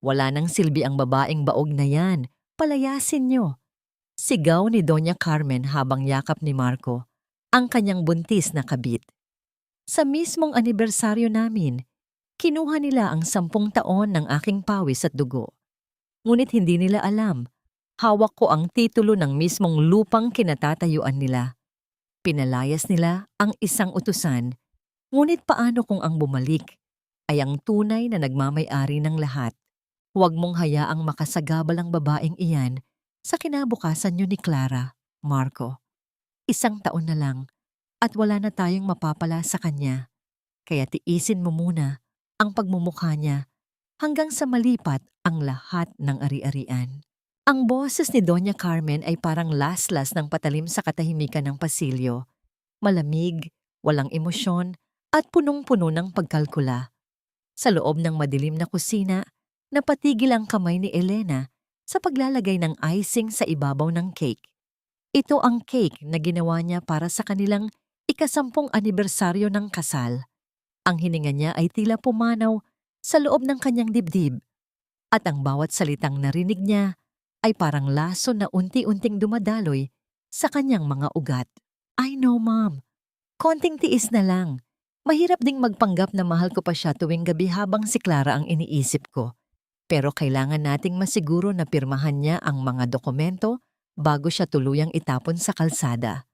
Wala nang silbi ang babaeng baog na yan. Palayasin niyo. Sigaw ni Doña Carmen habang yakap ni Marco ang kanyang buntis na kabit. Sa mismong anibersaryo namin, kinuha nila ang 10 taon ng aking pawis at dugo. Ngunit hindi nila alam, hawak ko ang titulo ng mismong lupang kinatatayuan nila. Pinalayas nila ang isang utusan, ngunit paano kung ang bumalik ay ang tunay na nagmamay-ari ng lahat? Huwag mong hayaang makasagabal ang babaeng iyan sa kinabukasan niyo ni Clara, Marco. 1 taon na lang at wala na tayong mapapala sa kanya. Kaya tiisin mo muna ang pagmumukha niya hanggang sa malipat ang lahat ng ari-arian. Ang boses ni Doña Carmen ay parang laslas ng patalim sa katahimikan ng pasilyo. Malamig, walang emosyon, at punong-puno ng pagkalkula. Sa loob ng madilim na kusina, napatigil ang kamay ni Elena sa paglalagay ng icing sa ibabaw ng cake. Ito ang cake na ginawa niya para sa kanilang 10 anibersaryo ng kasal. Ang hininga niya ay tila pumanaw sa loob ng kanyang dibdib, at ang bawat salitang narinig niya ay parang laso na unti-unting dumadaloy sa kanyang mga ugat. I know, Mom. Konting tiis na lang. Mahirap ding magpanggap na mahal ko pa siya tuwing gabi habang si Clara ang iniisip ko. Pero kailangan nating masiguro na pirmahan niya ang mga dokumento bago siya tuluyang itapon sa kalsada.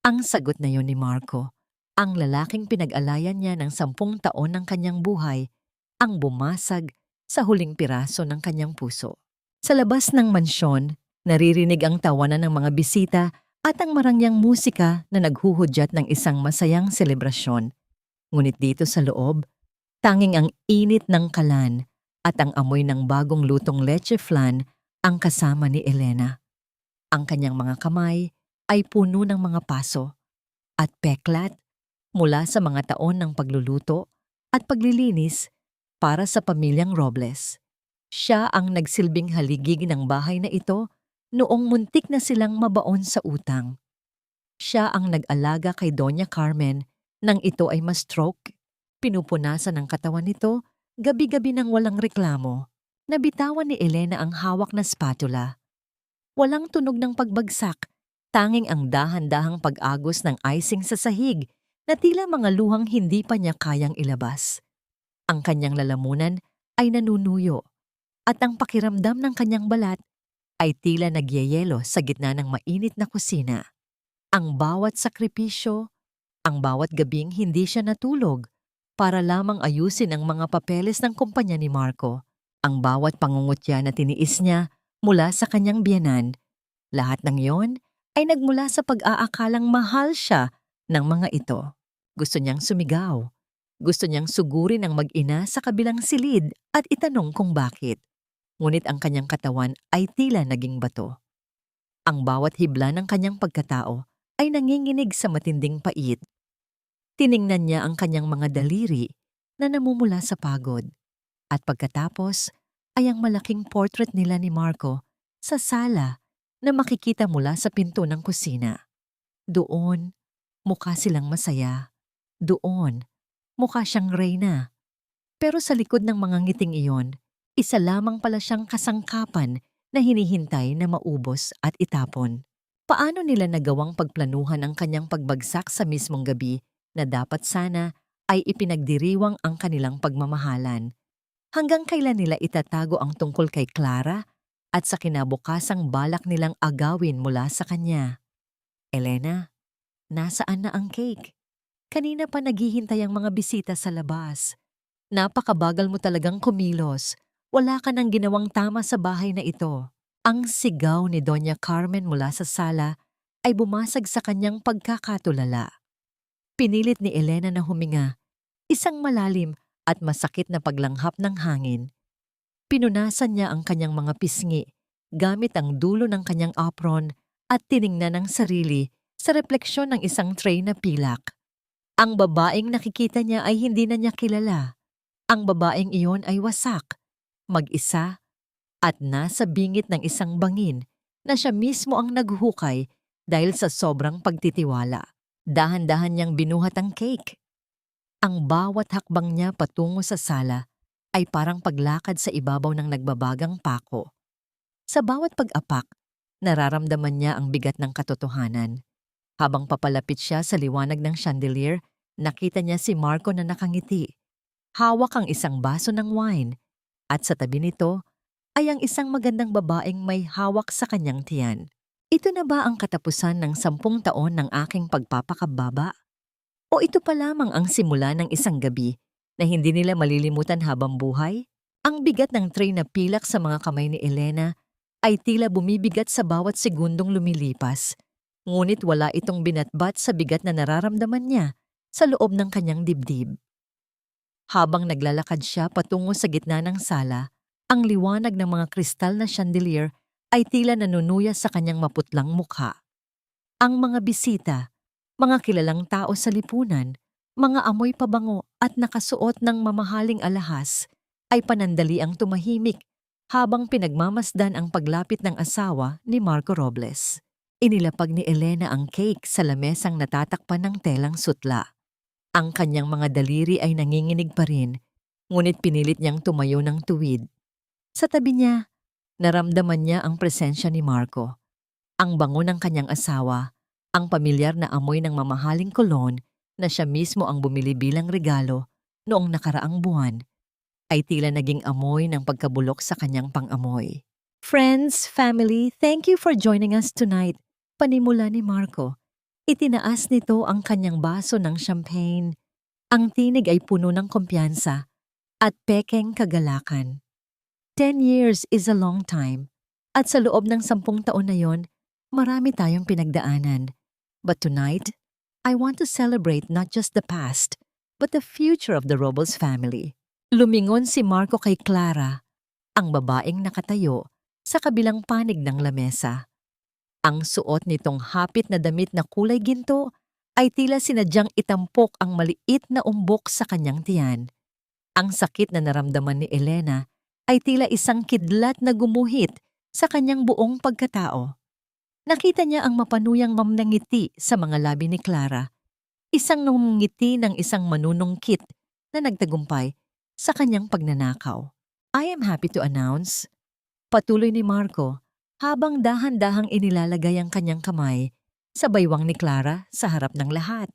Ang sagot na yon ni Marco, ang lalaking pinag-alayan niya ng 10 taon ng kanyang buhay, ang bumasag sa huling piraso ng kanyang puso. Sa labas ng mansyon, naririnig ang tawanan ng mga bisita at ang marangyang musika na naghuhudyat ng isang masayang selebrasyon. Ngunit dito sa loob, tanging ang init ng kalan at ang amoy ng bagong lutong leche flan ang kasama ni Elena. Ang kanyang mga kamay ay puno ng mga paso at peklat mula sa mga taon ng pagluluto at paglilinis para sa pamilyang Robles. Siya ang nagsilbing haligig ng bahay na ito noong muntik na silang mabaon sa utang. Siya ang nag-alaga kay Doña Carmen nang ito ay ma-stroke. Pinupunasan ng katawan nito gabi-gabi nang walang reklamo. Nabitawan ni Elena ang hawak na spatula. Walang tunog ng pagbagsak, tanging ang dahan-dahang pag-agos ng icing sa sahig na tila mga luhang hindi pa niya kayang ilabas. Ang kanyang lalamunan ay nanunuyo at ang pakiramdam ng kanyang balat ay tila nagyayelo sa gitna ng mainit na kusina. Ang bawat sakripisyo, ang bawat gabing hindi siya natulog para lamang ayusin ang mga papeles ng kumpanya ni Marco, ang bawat pangungutya na tiniis niya mula sa kanyang biyenan, lahat ng iyon ay nagmula sa pag-aakalang mahal siya ng mga ito. Gusto niyang sumigaw. Gusto niyang sugurin ang mag-ina sa kabilang silid at itanong kung bakit. Ngunit ang kanyang katawan ay tila naging bato. Ang bawat hibla ng kanyang pagkatao ay nanginginig sa matinding pait. Tiningnan niya ang kanyang mga daliri na namumula sa pagod. At pagkatapos ay ang malaking portrait nila ni Marco sa sala na makikita mula sa pinto ng kusina. Doon, mukha silang masaya. Doon, mukha siyang reyna. Pero sa likod ng mga ngiting iyon, isa lamang pala siyang kasangkapan na hinihintay na maubos at itapon. Paano nila nagawang pagplanuhan ang kanyang pagbagsak sa mismong gabi na dapat sana ay ipinagdiriwang ang kanilang pagmamahalan? Hanggang kailan nila itatago ang tungkol kay Clara at sa kinabukasang balak nilang agawin mula sa kanya? Elena, nasaan na ang cake? Kanina pa naghihintay ang mga bisita sa labas. Napakabagal mo talagang kumilos. Wala ka nang ginawang tama sa bahay na ito. Ang sigaw ni Doña Carmen mula sa sala ay bumasag sa kanyang pagkakatulala. Pinilit ni Elena na huminga, isang malalim at masakit na paglanghap ng hangin. Pinunasan niya ang kanyang mga pisngi gamit ang dulo ng kanyang apron at tiningnan ang sarili sa refleksyon ng isang tray na pilak. Ang babaeng nakikita niya ay hindi na niya kilala. Ang babaeng iyon ay wasak, mag-isa, at nasa bingit ng isang bangin na siya mismo ang naghukay dahil sa sobrang pagtitiwala. Dahan-dahan niyang binuhat ang cake. Ang bawat hakbang niya patungo sa sala ay parang paglakad sa ibabaw ng nagbabagang pako. Sa bawat pag-apak, nararamdaman niya ang bigat ng katotohanan. Habang papalapit siya sa liwanag ng chandelier, nakita niya si Marco na nakangiti. Hawak ang isang baso ng wine at sa tabi nito ay ang isang magandang babaeng may hawak sa kanyang tiyan. Ito na ba ang katapusan ng 10 taon ng aking pagpapakababa? O ito pa lamang ang simula ng isang gabi na hindi nila malilimutan habang buhay? Ang bigat ng tray na pilak sa mga kamay ni Elena ay tila bumibigat sa bawat segundong lumilipas. Ngunit wala itong binatbat sa bigat na nararamdaman niya sa loob ng kanyang dibdib. Habang naglalakad siya patungo sa gitna ng sala, ang liwanag ng mga kristal na chandelier ay tila nanunuya sa kanyang maputlang mukha. Ang mga bisita, mga kilalang tao sa lipunan, mga amoy pabango at nakasuot ng mamahaling alahas ay panandaliang tumahimik habang pinagmamasdan ang paglapit ng asawa ni Marco Robles. Inilapag ni Elena ang cake sa lamesang natatakpan ng telang sutla. Ang kanyang mga daliri ay nanginginig pa rin, ngunit pinilit niyang tumayo ng tuwid. Sa tabi niya, naramdaman niya ang presensya ni Marco. Ang bango ng kanyang asawa, ang pamilyar na amoy ng mamahaling kolon na siya mismo ang bumili bilang regalo noong nakaraang buwan, ay tila naging amoy ng pagkabulok sa kanyang pang-amoy. Friends, family, thank you for joining us tonight. Panimula ni Marco. Itinaas nito ang kanyang baso ng champagne. Ang tinig ay puno ng kumpiyansa at pekeng kagalakan. 10 years is a long time. At sa loob ng 10 taon na yon, marami tayong pinagdaanan. But tonight, I want to celebrate not just the past, but the future of the Robles family. Lumingon si Marco kay Clara, ang babaeng nakatayo sa kabilang panig ng lamesa. Ang suot nitong hapit na damit na kulay ginto ay tila sinadyang itampok ang maliit na umbok sa kanyang tiyan. Ang sakit na naramdaman ni Elena ay tila isang kidlat na gumuhit sa kanyang buong pagkatao. Nakita niya ang mapanuyang mamnangiti sa mga labi ni Clara, isang ngiti ng isang manunungkit na nagtagumpay sa kanyang pagnanakaw. I am happy to announce, patuloy ni Marco, habang dahan-dahang inilalagay ang kanyang kamay sa baywang ni Clara sa harap ng lahat,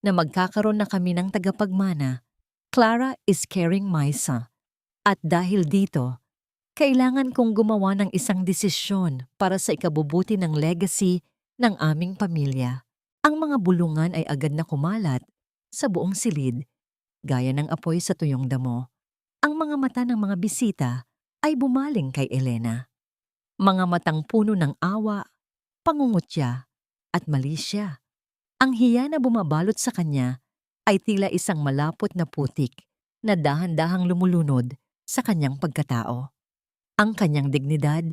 na magkakaroon na kami ng tagapagmana. Clara is carrying Maisa. At dahil dito, kailangan kong gumawa ng isang desisyon para sa ikabubuti ng legacy ng aming pamilya. Ang mga bulungan ay agad na kumalat sa buong silid, gaya ng apoy sa tuyong damo. Ang mga mata ng mga bisita ay bumaling kay Elena. Mga matang puno ng awa, pangungutya, at malisya. Ang hiya na bumabalot sa kanya ay tila isang malapot na putik na dahan-dahang lumulunod sa kanyang pagkatao. Ang kanyang dignidad,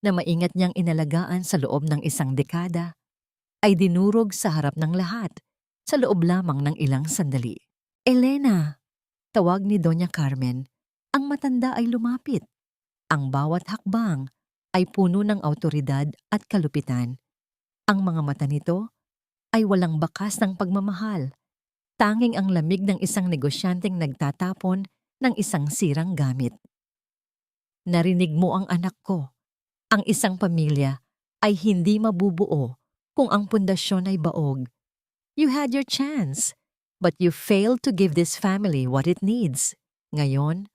na maingat niyang inalagaan sa loob ng isang dekada, ay dinurog sa harap ng lahat sa loob lamang ng ilang sandali. Elena! Tawag ni Doña Carmen. Ang matanda ay lumapit. Ang bawat hakbang ay puno ng awtoridad at kalupitan. Ang mga mata nito ay walang bakas ng pagmamahal. Tanging ang lamig ng isang negosyanteng nagtatapon ng isang sirang gamit. Narinig mo ang anak ko. Ang isang pamilya ay hindi mabubuo kung ang pundasyon ay baog. You had your chance, but you failed to give this family what it needs. Ngayon,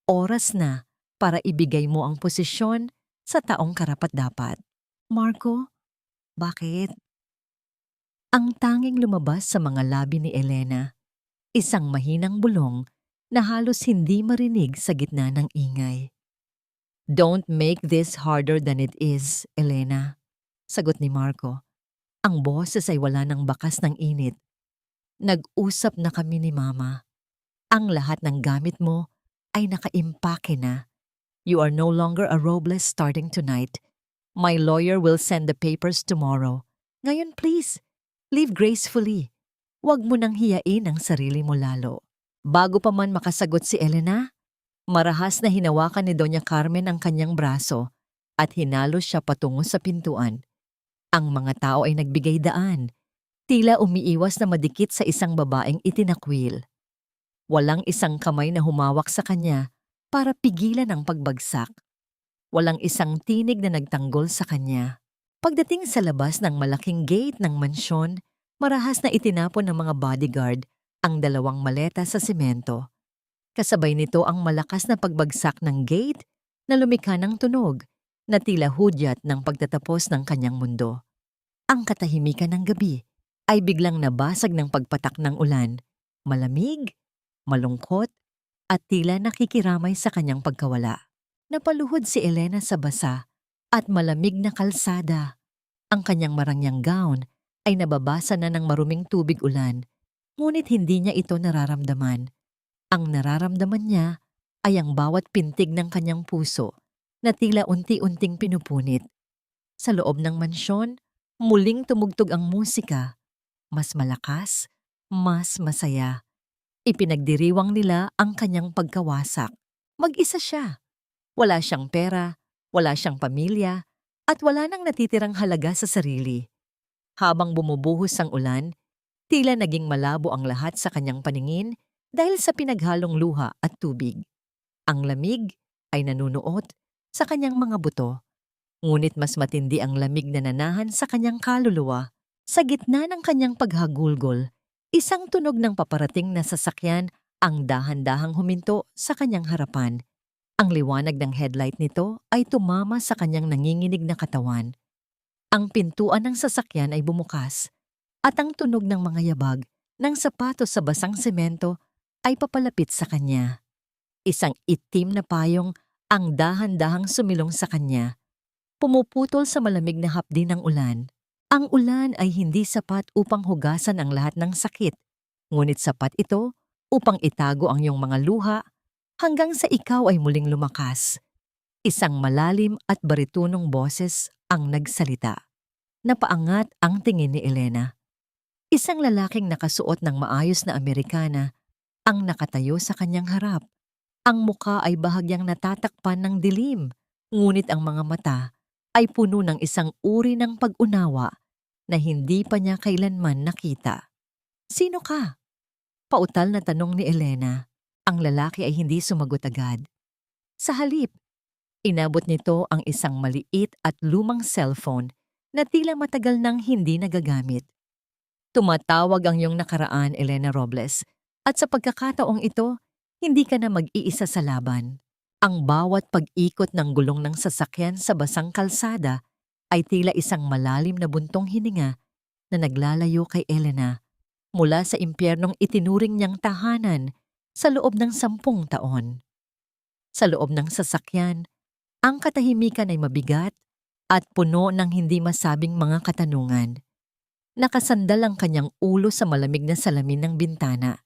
oras na para ibigay mo ang posisyon sa taong karapat-dapat. Marco, bakit? Ang tanging lumabas sa mga labi ni Elena, isang mahinang bulong na halos hindi marinig sa gitna ng ingay. Don't make this harder than it is, Elena, sagot ni Marco. Ang boses ay wala ng bakas ng init. Nag-usap na kami ni Mama. Ang lahat ng gamit mo ay nakaimpake na. You are no longer a Robles starting tonight. My lawyer will send the papers tomorrow. Ngayon please, live gracefully. Huwag mo nang hiyain ang sarili mo lalo. Bago pa man makasagot si Elena, marahas na hinawakan ni Doña Carmen ang kanyang braso at hinalos siya patungo sa pintuan. Ang mga tao ay nagbigay daan, tila umiiwas na madikit sa isang babaeng itinakwil. Walang isang kamay na humawak sa kanya para pigilan ang pagbagsak. Walang isang tinig na nagtanggol sa kanya. Pagdating sa labas ng malaking gate ng mansyon, marahas na itinapon ng mga bodyguard ang 2 maleta sa semento. Kasabay nito ang malakas na pagbagsak ng gate na lumikha ng tunog na tila hudyat ng pagtatapos ng kanyang mundo. Ang katahimikan ng gabi ay biglang nabasag ng pagpatak ng ulan, malamig, malungkot, at tila nakikiramay sa kanyang pagkawala. Napaluhod si Elena sa basa at malamig na kalsada. Ang kanyang marangyang gown ay nababasa na ng maruming tubig ulan, ngunit hindi niya ito nararamdaman. Ang nararamdaman niya ay ang bawat pintig ng kanyang puso na tila unti-unting pinupunit. Sa loob ng mansyon, muling tumugtog ang musika. Mas malakas, mas masaya. Ipinagdiriwang nila ang kanyang pagkawasak. Mag-isa siya. Wala siyang pera, wala siyang pamilya, at wala nang natitirang halaga sa sarili. Habang bumubuhos ang ulan, tila naging malabo ang lahat sa kanyang paningin dahil sa pinaghalong luha at tubig. Ang lamig ay nanunuot sa kanyang mga buto, ngunit mas matindi ang lamig na nanahan sa kanyang kaluluwa. Sa gitna ng kanyang paghagulgol, isang tunog ng paparating na sasakyan ang dahan-dahang huminto sa kanyang harapan. Ang liwanag ng headlight nito ay tumama sa kanyang nanginginig na katawan. Ang pintuan ng sasakyan ay bumukas at ang tunog ng mga yabag ng sapatos sa basang semento ay papalapit sa kanya. Isang itim na payong ang dahan-dahang sumilong sa kanya. Pumuputol sa malamig na hapdi ng ulan. Ang ulan ay hindi sapat upang hugasan ang lahat ng sakit, ngunit sapat ito upang itago ang iyong mga luha hanggang sa ikaw ay muling lumakas. Isang malalim at baritonong boses ang nagsalita. Napaangat ang tingin ni Elena. Isang lalaking nakasuot ng maayos na Amerikana ang nakatayo sa kanyang harap. Ang muka ay bahagyang natatakpan ng dilim, ngunit ang mga mata ay puno ng isang uri ng pag-unawa na hindi pa niya kailanman nakita. "Sino ka?" Pautal na tanong ni Elena. Ang lalaki ay hindi sumagot agad. Sa halip, inabot nito ang isang maliit at lumang cellphone na tila matagal nang hindi nagagamit. "Tumatawag ang iyong nakaraan, Elena Robles, at sa pagkakataong ito, hindi ka na mag-iisa sa laban." Ang bawat pag-ikot ng gulong ng sasakyan sa basang kalsada ay tila isang malalim na buntong hininga na naglalayo kay Elena mula sa impyernong itinuring niyang tahanan sa loob ng 10 taon. Sa loob ng sasakyan, ang katahimikan ay mabigat at puno ng hindi masabing mga katanungan. Nakasandal ang kanyang ulo sa malamig na salamin ng bintana.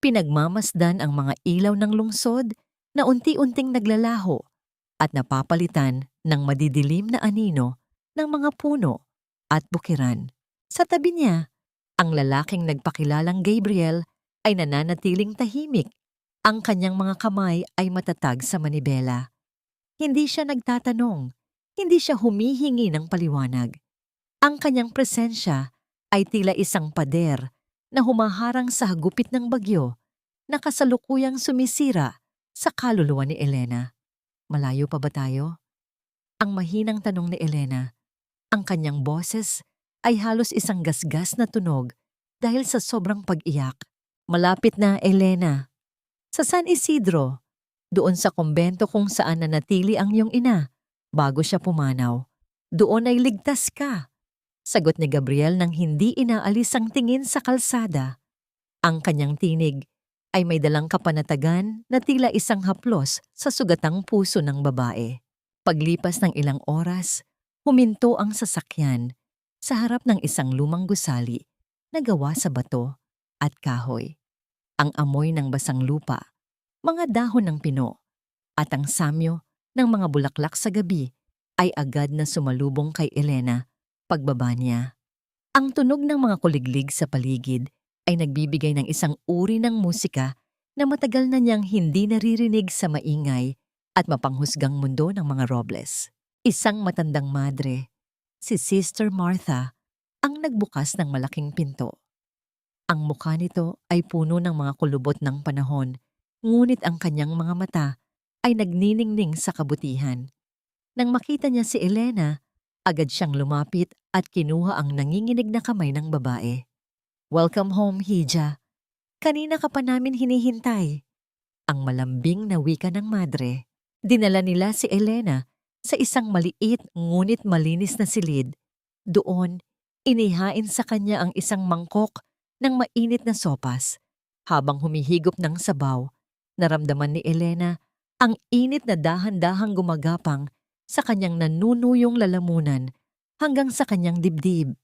Pinagmamasdan ang mga ilaw ng lungsod na unti-unting naglalaho at napapalitan ng madidilim na anino ng mga puno at bukiran. Sa tabi niya, ang lalaking nagpakilalang Gabriel ay nananatiling tahimik. Ang kanyang mga kamay ay matatag sa manibela. Hindi siya nagtatanong, hindi siya humihingi ng paliwanag. Ang kanyang presensya ay tila isang pader na humaharang sa hagupit ng bagyo na kasalukuyang sumisira sa kaluluwa ni Elena. "Malayo pa ba tayo?" Ang mahinang tanong ni Elena. Ang kanyang boses ay halos isang gasgas na tunog dahil sa sobrang pag-iyak. "Malapit na, Elena. Sa San Isidro, doon sa kumbento kung saan nanatili ang iyong ina bago siya pumanaw. Doon ay ligtas ka," sagot ni Gabriel nang hindi inaalis ang tingin sa kalsada. Ang kanyang tinig ay may dalang kapanatagan na tila isang haplos sa sugatang puso ng babae. Paglipas ng ilang oras, huminto ang sasakyan sa harap ng isang lumang gusali na gawa sa bato at kahoy. Ang amoy ng basang lupa, mga dahon ng pino, at ang samyo ng mga bulaklak sa gabi ay agad na sumalubong kay Elena pagbaba niya. Ang tunog ng mga kuliglig sa paligid ay nagbibigay ng isang uri ng musika na matagal na niyang hindi naririnig sa maingay at mapanghusgang mundo ng mga Robles. Isang matandang madre, si Sister Martha, ang nagbukas ng malaking pinto. Ang mukha nito ay puno ng mga kulubot ng panahon, ngunit ang kanyang mga mata ay nagniningning sa kabutihan. Nang makita niya si Elena, agad siyang lumapit at kinuha ang nanginginig na kamay ng babae. "Welcome home, Hija. Kanina ka pa namin hinihintay." Ang malambing na wika ng madre. Dinala nila si Elena sa isang maliit ngunit malinis na silid. Doon, inihain sa kanya ang isang mangkok ng mainit na sopas. Habang humihigop ng sabaw, naramdaman ni Elena ang init na dahan-dahang gumagapang sa kanyang nanunuyong lalamunan hanggang sa kanyang dibdib.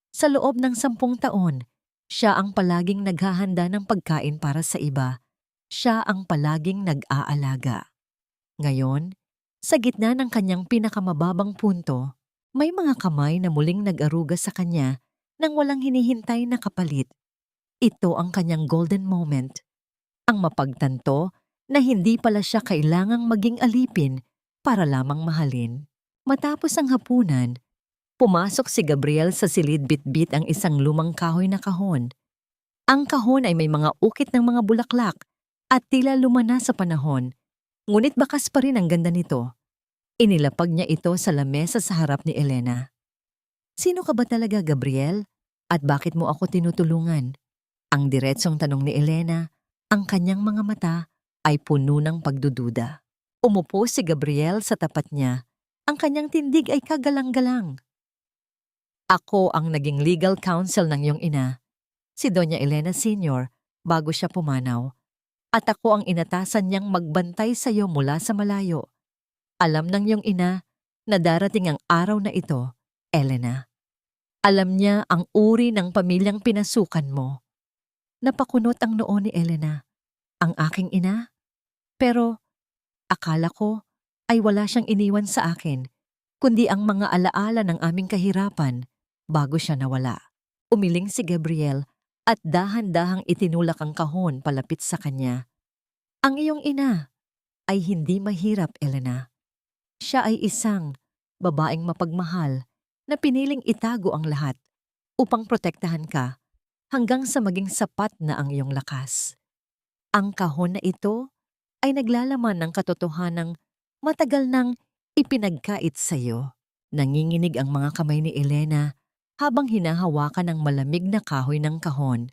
Sa loob ng 10 taon, siya ang palaging naghahanda ng pagkain para sa iba. Siya ang palaging nag-aalaga. Ngayon, sa gitna ng kanyang pinakamababang punto, may mga kamay na muling nag-aruga sa kanya nang walang hinihintay na kapalit. Ito ang kanyang golden moment. Ang mapagtanto na hindi pala siya kailangang maging alipin para lamang mahalin. Matapos ang hapunan, pumasok si Gabriel sa silid bitbit ang isang lumang kahoy na kahon. Ang kahon ay may mga ukit ng mga bulaklak at tila lumana sa panahon, ngunit bakas pa rin ang ganda nito. Inilapag niya ito sa lamesa sa harap ni Elena. "Sino ka ba talaga, Gabriel? At bakit mo ako tinutulungan?" Ang diretsong tanong ni Elena, ang kanyang mga mata ay puno ng pagdududa. Umupo si Gabriel sa tapat niya. Ang kanyang tindig ay kagalang-galang. "Ako ang naging legal counsel ng iyong ina, si Doña Elena Sr., bago siya pumanaw. At ako ang inatasan niyang magbantay sa iyo mula sa malayo. Alam ng iyong ina na darating ang araw na ito, Elena. Alam niya ang uri ng pamilyang pinasukan mo." Napakunot ang noo ni Elena. Ang aking ina? Pero akala ko ay wala siyang iniwan sa akin, kundi ang mga alaala ng aming kahirapan bago siya nawala. Umiling si Gabriel at dahan-dahang itinulak ang kahon palapit sa kanya. "Ang iyong ina ay hindi mahirap, Elena. Siya ay isang babaeng mapagmahal na piniling itago ang lahat upang protektahan ka hanggang sa maging sapat na ang iyong lakas. Ang kahon na ito ay naglalaman ng katotohanang matagal nang ipinagkait sa iyo." Nanginginig ang mga kamay ni Elena habang hinahawakan ng malamig na kahoy ng kahon.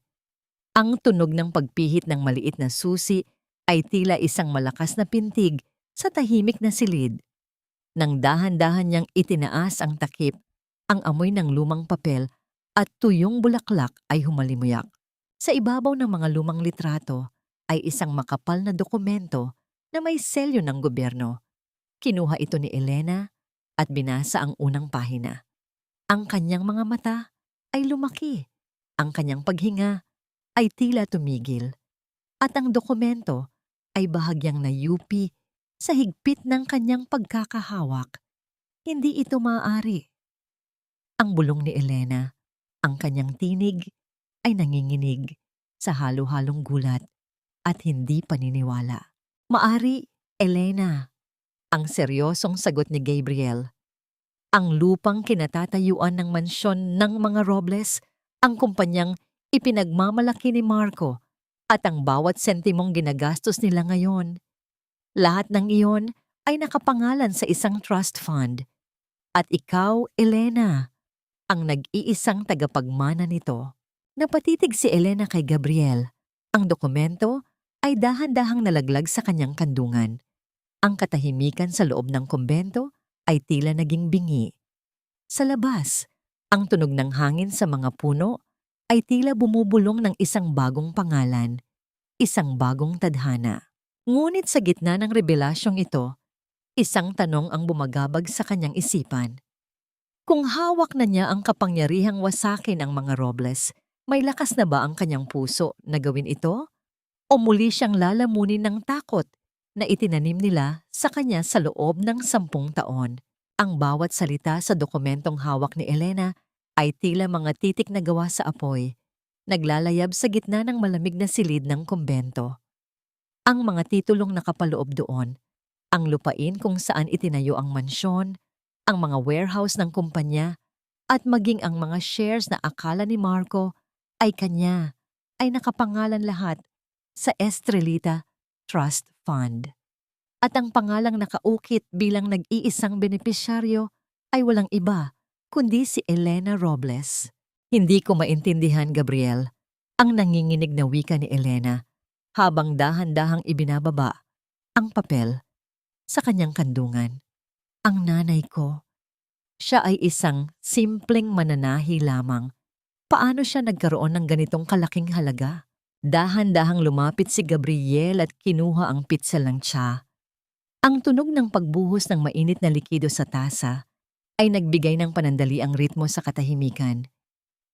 Ang tunog ng pagpihit ng maliit na susi ay tila isang malakas na pintig sa tahimik na silid. Nang dahan-dahan niyang itinaas ang takip, ang amoy ng lumang papel at tuyong bulaklak ay humalimuyak. Sa ibabaw ng mga lumang litrato ay isang makapal na dokumento na may selyo ng gobyerno. Kinuha ito ni Elena at binasa ang unang pahina. Ang kanyang mga mata ay lumaki. Ang kanyang paghinga ay tila tumigil. At ang dokumento ay bahagyang nayupi sa higpit ng kanyang pagkakahawak. Hindi ito maaari. Ang bulong ni Elena, ang kanyang tinig ay nanginginig sa halo-halong gulat at hindi paniniwala. "Maari, Elena," ang seryosong sagot ni Gabriel. "Ang lupang kinatatayuan ng mansyon ng mga Robles, ang kumpanyang ipinagmamalaki ni Marco, at ang bawat sentimong ginagastos nila ngayon. Lahat ng iyon ay nakapangalan sa isang trust fund. At ikaw, Elena, ang nag-iisang tagapagmana nito." Napatitig si Elena kay Gabriel. Ang dokumento ay dahan-dahang nalaglag sa kanyang kandungan. Ang katahimikan sa loob ng kumbento ay tila naging bingi. Sa labas, ang tunog ng hangin sa mga puno ay tila bumubulong ng isang bagong pangalan, isang bagong tadhana. Ngunit sa gitna ng revelasyong ito, isang tanong ang bumagabag sa kanyang isipan. Kung hawak na niya ang kapangyarihang wasakin ang mga Robles, may lakas na ba ang kanyang puso na gawin ito? O muli siyang lalamunin ng takot na itinanim nila sa kanya sa loob ng 10 taon? Ang bawat salita sa dokumentong hawak ni Elena ay tila mga titik na gawa sa apoy, naglalayab sa gitna ng malamig na silid ng kumbento. Ang mga titulong nakapaloob doon, ang lupain kung saan itinayo ang mansyon, ang mga warehouse ng kumpanya, at maging ang mga shares na akala ni Marco ay kanya, ay nakapangalan lahat sa Estrelita Trust Fund. At ang pangalang nakaukit bilang nag-iisang benepisyaryo ay walang iba kundi si Elena Robles. Hindi ko maintindihan, Gabriel, ang nanginginig na wika ni Elena habang dahan-dahang ibinababa ang papel sa kanyang kandungan. Ang nanay ko, siya ay isang simpleng mananahi lamang. Paano siya nagkaroon ng ganitong kalaking halaga? Dahan-dahang lumapit si Gabriel at kinuha ang pitsa ng tsa. Ang tunog ng pagbuhos ng mainit na likido sa tasa ay nagbigay ng panandaliang ritmo sa katahimikan.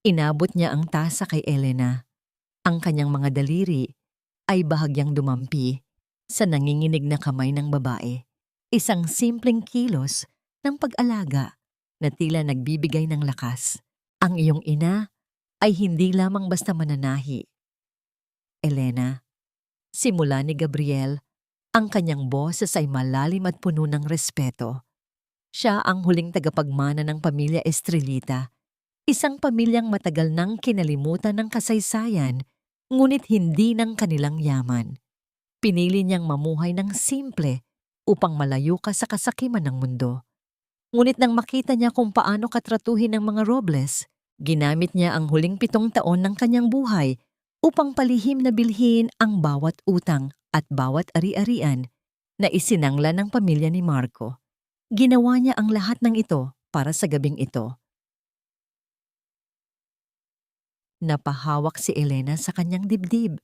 Inabot niya ang tasa kay Elena. Ang kanyang mga daliri ay bahagyang dumampi sa nanginginig na kamay ng babae. Isang simpleng kilos ng pag-alaga na tila nagbibigay ng lakas. Ang iyong ina ay hindi lamang basta mananahi. Elena, simula ni Gabriel, ang kanyang boses ay malalim at puno ng respeto. Siya ang huling tagapagmana ng pamilya Estrelita, isang pamilyang matagal nang kinalimutan ng kasaysayan, ngunit hindi ng kanilang yaman. Pinili niyang mamuhay ng simple upang malayo ka sa kasakiman ng mundo. Ngunit nang makita niya kung paano katratuhin ng mga Robles, ginamit niya ang huling 7 taon ng kanyang buhay upang palihim na bilhin ang bawat utang at bawat ari-arian na isinangla ng pamilya ni Marco. Ginawa niya ang lahat ng ito para sa gabing ito. Napahawak si Elena sa kanyang dibdib.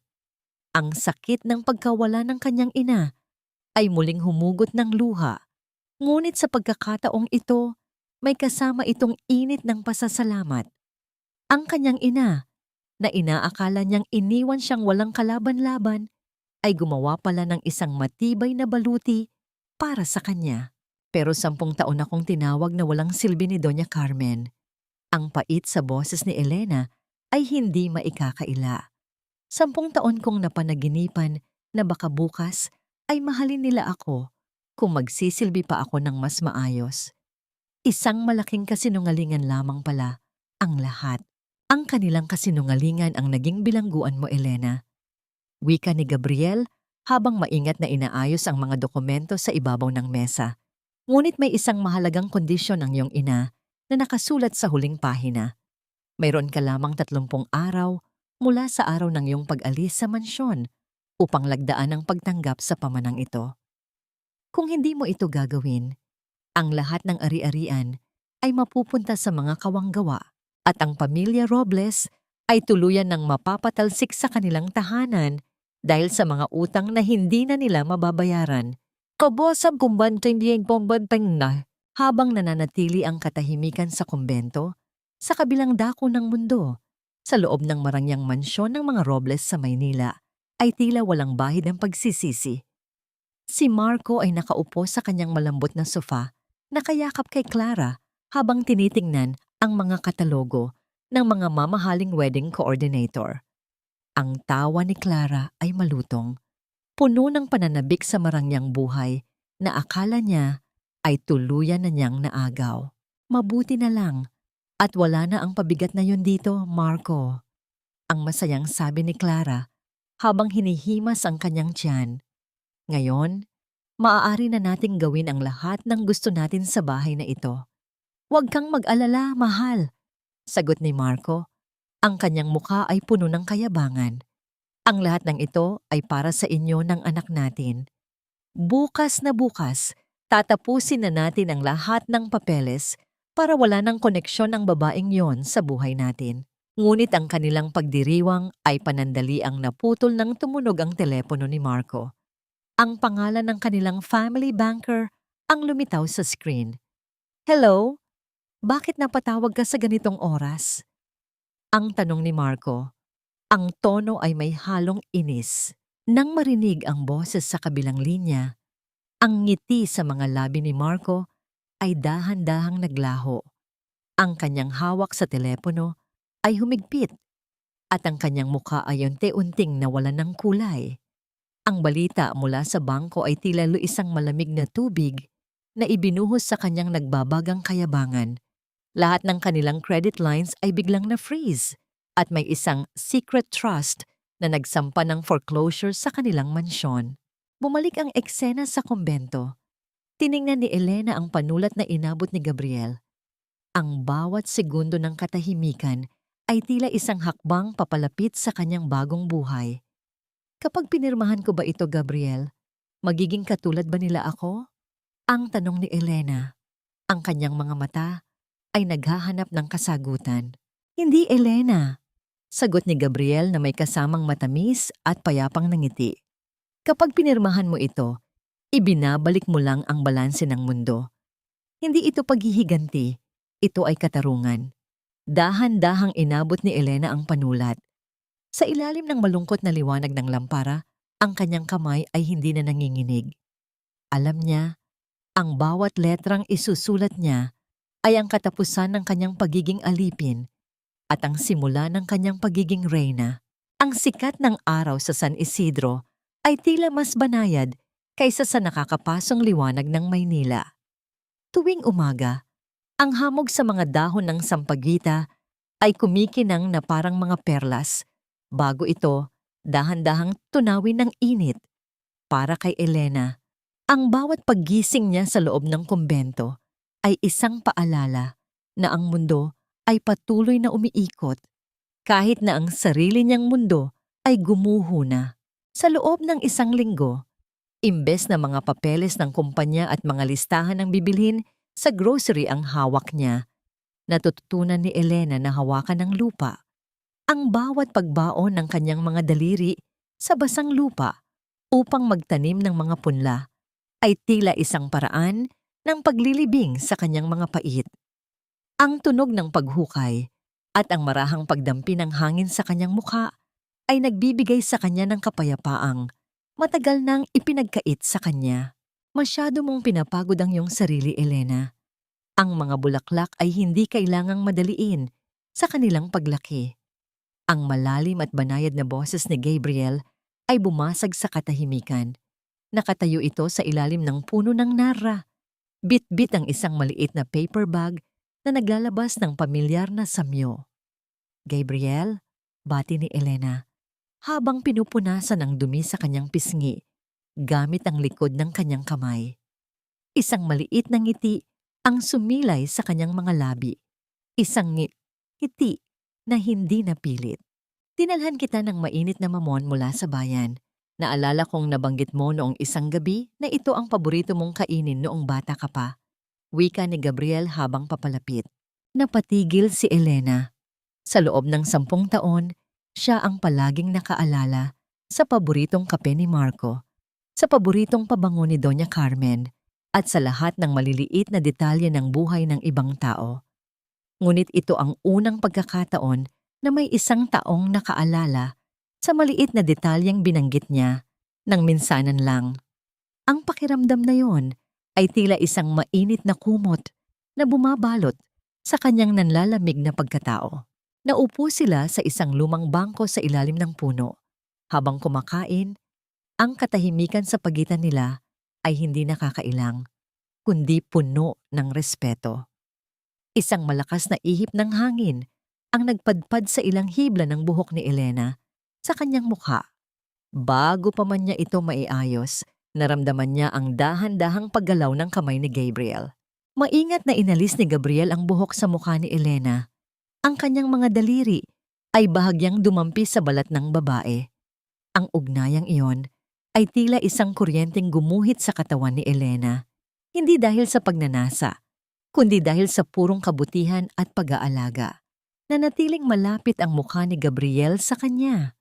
Ang sakit ng pagkawala ng kanyang ina ay muling humugot ng luha. Ngunit sa pagkakataong ito, may kasama itong init ng pasasalamat. Ang kanyang ina, na inaakala niyang iniwan siyang walang kalaban-laban, ay gumawa pala ng isang matibay na baluti para sa kanya. Pero 10 taon akong tinawag na walang silbi ni Doña Carmen. Ang pait sa boses ni Elena ay hindi maikakaila. 10 taon kong napanaginipan na baka bukas ay mahalin nila ako kung magsisilbi pa ako ng mas maayos. Isang malaking kasinungalingan lamang pala ang lahat. Ang kanilang kasinungalingan ang naging bilangguan mo, Elena. Wika ni Gabriel habang maingat na inaayos ang mga dokumento sa ibabaw ng mesa. Ngunit may isang mahalagang kondisyon ang iyong ina na nakasulat sa huling pahina. Mayroon ka lamang 30 araw mula sa araw ng iyong pag-alis sa mansyon upang lagdaan ang pagtanggap sa pamanang ito. Kung hindi mo ito gagawin, ang lahat ng ari-arian ay mapupunta sa mga kawanggawa at ang pamilya Robles ay tuluyan ng mapapatalsik sa kanilang tahanan dahil sa mga utang na hindi na nila mababayaran. Kabosab kumbanteng diyeng pombanteng na habang nananatili ang katahimikan sa kumbento, sa kabilang dako ng mundo, sa loob ng marangyang mansyon ng mga Robles sa Maynila, ay tila walang bahid ang pagsisisi. Si Marco ay nakaupo sa kanyang malambot na sofa, nakayakap kay Clara habang tinitingnan ang mga katalogo ng mga mamahaling wedding coordinator. Ang tawa ni Clara ay malutong, puno ng pananabik sa marangyang buhay na akala niya ay tuluyan na niyang naagaw. Mabuti na lang at wala na ang pabigat na yun dito, Marco. Ang masayang sabi ni Clara habang hinihimas ang kanyang tiyan. Ngayon, maaari na nating gawin ang lahat ng gusto natin sa bahay na ito. Huwag kang mag-alala, mahal, sagot ni Marco. Ang kanyang mukha ay puno ng kayabangan. Ang lahat ng ito ay para sa inyo ng anak natin. Bukas na bukas, tatapusin na natin ang lahat ng papeles para wala ng koneksyon ang babaeng yon sa buhay natin. Ngunit ang kanilang pagdiriwang ay panandaliang naputol nang tumunog ang telepono ni Marco. Ang pangalan ng kanilang family banker ang lumitaw sa screen. Hello? Bakit napatawag ka sa ganitong oras? Ang tanong ni Marco. Ang tono ay may halong inis. Nang marinig ang boses sa kabilang linya, ang ngiti sa mga labi ni Marco ay dahan-dahang naglaho. Ang kanyang hawak sa telepono ay humigpit at ang kanyang mukha ay unti-unting nawalan ng kulay. Ang balita mula sa bangko ay tila isang malamig na tubig na ibinuhos sa kanyang nagbabagang kayabangan. Lahat ng kanilang credit lines ay biglang na-freeze at may isang secret trust na nagsampa ng foreclosure sa kanilang mansyon. Bumalik ang eksena sa kumbento. Tiningnan ni Elena ang panulat na inabot ni Gabriel. Ang bawat segundo ng katahimikan ay tila isang hakbang papalapit sa kanyang bagong buhay. Kapag pinirmahan ko ba ito, Gabriel, magiging katulad ba nila ako? Ang tanong ni Elena. Ang kanyang mga mata ay naghahanap ng kasagutan. Hindi, Elena. Sagot ni Gabriel na may kasamang matamis at payapang na ngiti. Kapag pinirmahan mo ito, ibinabalik mo lang ang balanse ng mundo. Hindi ito paghihiganti, ito ay katarungan. Dahan-dahang inabot ni Elena ang panulat. Sa ilalim ng malungkot na liwanag ng lampara, ang kanyang kamay ay hindi na nanginginig. Alam niya, ang bawat letrang isusulat niya ay ang katapusan ng kanyang pagiging alipin at ang simula ng kanyang pagiging reyna. Ang sikat ng araw sa San Isidro ay tila mas banayad kaysa sa nakakapasong liwanag ng Maynila. Tuwing umaga, ang hamog sa mga dahon ng sampagita ay kumikinang na parang mga perlas. Bago ito, dahan-dahang tunawin ng init. Para kay Elena, ang bawat paggising niya sa loob ng kumbento ay isang paalala na ang mundo ay patuloy na umiikot kahit na ang sarili niyang mundo ay gumuho na. Sa loob ng isang linggo, imbes na mga papeles ng kumpanya at mga listahan ng bibilhin sa grocery ang hawak niya, natututunan ni Elena na hawakan ng lupa. Ang bawat pagbaon ng kanyang mga daliri sa basang lupa upang magtanim ng mga punla ay tila isang paraan ng paglilibing sa kanyang mga pait. Ang tunog ng paghukay at ang marahang pagdampi ng hangin sa kanyang mukha ay nagbibigay sa kanya ng kapayapaang matagal nang ipinagkait sa kanya. Masyado mong pinapagod ang iyong sarili, Elena. Ang mga bulaklak ay hindi kailangang madaliin sa kanilang paglaki. Ang malalim at banayad na boses ni Gabriel ay bumasag sa katahimikan. Nakatayo ito sa ilalim ng puno ng narra. Bit-bit ang isang maliit na paper bag na naglalabas ng pamilyar na samyo. Gabriel, bati ni Elena, habang pinupunasan ang dumi sa kanyang pisngi gamit ang likod ng kanyang kamay. Isang maliit na ngiti ang sumilay sa kanyang mga labi. Isang ngiti na hindi napilit. Dinalhan kita ng mainit na mamon mula sa bayan. Naalala kong nabanggit mo noong isang gabi na ito ang paborito mong kainin noong bata ka pa. Wika ni Gabriel habang papalapit. Napatigil si Elena. Sa loob ng 10 taon, siya ang palaging nakaalala sa paboritong kape ni Marco, sa paboritong pabango ni Doña Carmen, at sa lahat ng maliliit na detalye ng buhay ng ibang tao. Ngunit ito ang unang pagkakataon na may isang taong nakaalala sa maliit na detalyeng binanggit niya nang minsanan lang. Ang pakiramdam na yon ay tila isang mainit na kumot na bumabalot sa kanyang nanlalamig na pagkatao. Naupo sila sa isang lumang bangko sa ilalim ng puno. Habang kumakain, ang katahimikan sa pagitan nila ay hindi nakakailang, kundi puno ng respeto. Isang malakas na ihip ng hangin ang nagpadpad sa ilang hibla ng buhok ni Elena sa kanyang mukha. Bago pa man niya ito maiayos, naramdaman niya ang dahan-dahang paggalaw ng kamay ni Gabriel. Maingat na inalis ni Gabriel ang buhok sa mukha ni Elena. Ang kanyang mga daliri ay bahagyang dumampi sa balat ng babae. Ang ugnayang iyon ay tila isang kuryenteng gumuhit sa katawan ni Elena, hindi dahil sa pagnanasa, kundi dahil sa purong kabutihan at pag-aalaga. Nanatiling malapit ang mukha ni Gabriel sa kanya.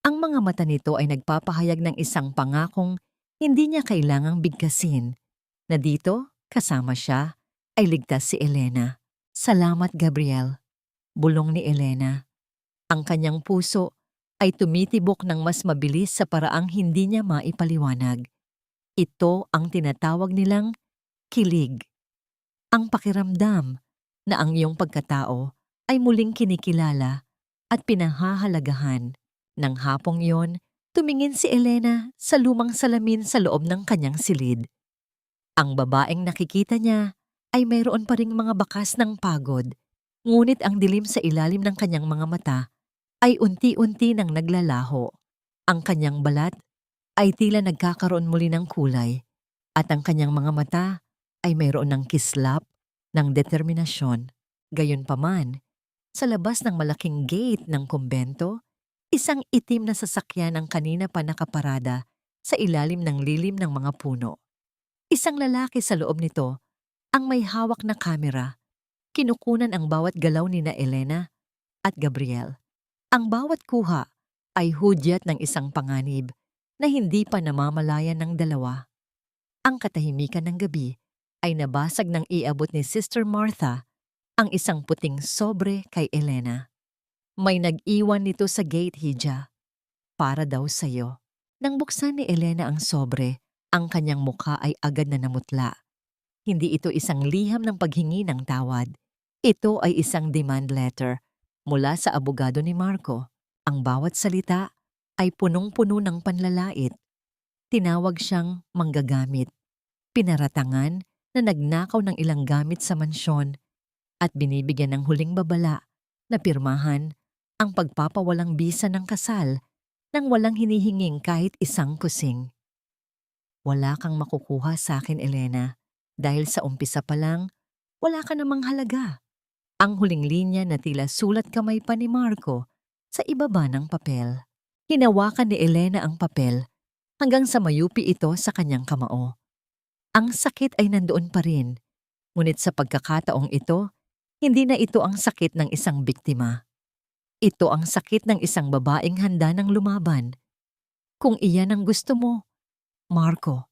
Ang mga mata nito ay nagpapahayag ng isang pangakong hindi niya kailangang bigkasin, na dito, kasama siya, ay ligtas si Elena. Salamat, Gabriel. Bulong ni Elena. Ang kanyang puso ay tumitibok ng mas mabilis sa paraang hindi niya maipaliwanag. Ito ang tinatawag nilang kilig. Ang pakiramdam na ang iyong pagkatao ay muling kinikilala at pinahahalagahan. Nang hapong iyon, tumingin si Elena sa lumang salamin sa loob ng kanyang silid. Ang babaeng nakikita niya ay mayroon pa ring mga bakas ng pagod, ngunit ang dilim sa ilalim ng kanyang mga mata ay unti-unti nang naglalaho. Ang kanyang balat ay tila nagkakaroon muli ng kulay at ang kanyang mga mata ay mayroon ng kislap ng determinasyon. Gayunpaman, sa labas ng malaking gate ng kumbento, isang itim na sasakyan ang kanina pa nakaparada sa ilalim ng lilim ng mga puno. Isang lalaki sa loob nito ang may hawak na kamera. Kinukunan ang bawat galaw ni na Elena at Gabriel. Ang bawat kuha ay hudyat ng isang panganib na hindi pa namamalayan ng dalawa. Ang katahimikan ng gabi ay nabasag ng iabot ni Sister Martha ang isang puting sobre kay Elena. May nag-iwan nito sa gate, Hija. Para daw sa'yo. Nang buksan ni Elena ang sobre, ang kanyang mukha ay agad na namutla. Hindi ito isang liham ng paghingi ng tawad. Ito ay isang demand letter mula sa abogado ni Marco. Ang bawat salita ay punong-puno ng panlalait. Tinawag siyang manggagamit, pinaratangan na nagnakaw ng ilang gamit sa mansyon at binibigyan ng huling babala na pirmahan ang pagpapawalang bisa ng kasal nang walang hinihinging kahit isang kusing. Wala kang makukuha sa akin, Elena, dahil sa umpisa pa lang, wala ka namang halaga. Ang huling linya na tila sulat kamay pa ni Marco sa ibaba ng papel. Hinawakan ni Elena ang papel hanggang sa mayupi ito sa kanyang kamao. Ang sakit ay nandoon pa rin, ngunit sa pagkakataong ito, hindi na ito ang sakit ng isang biktima. Ito ang sakit ng isang babaeng handa ng lumaban. Kung iyan ang gusto mo, Marco,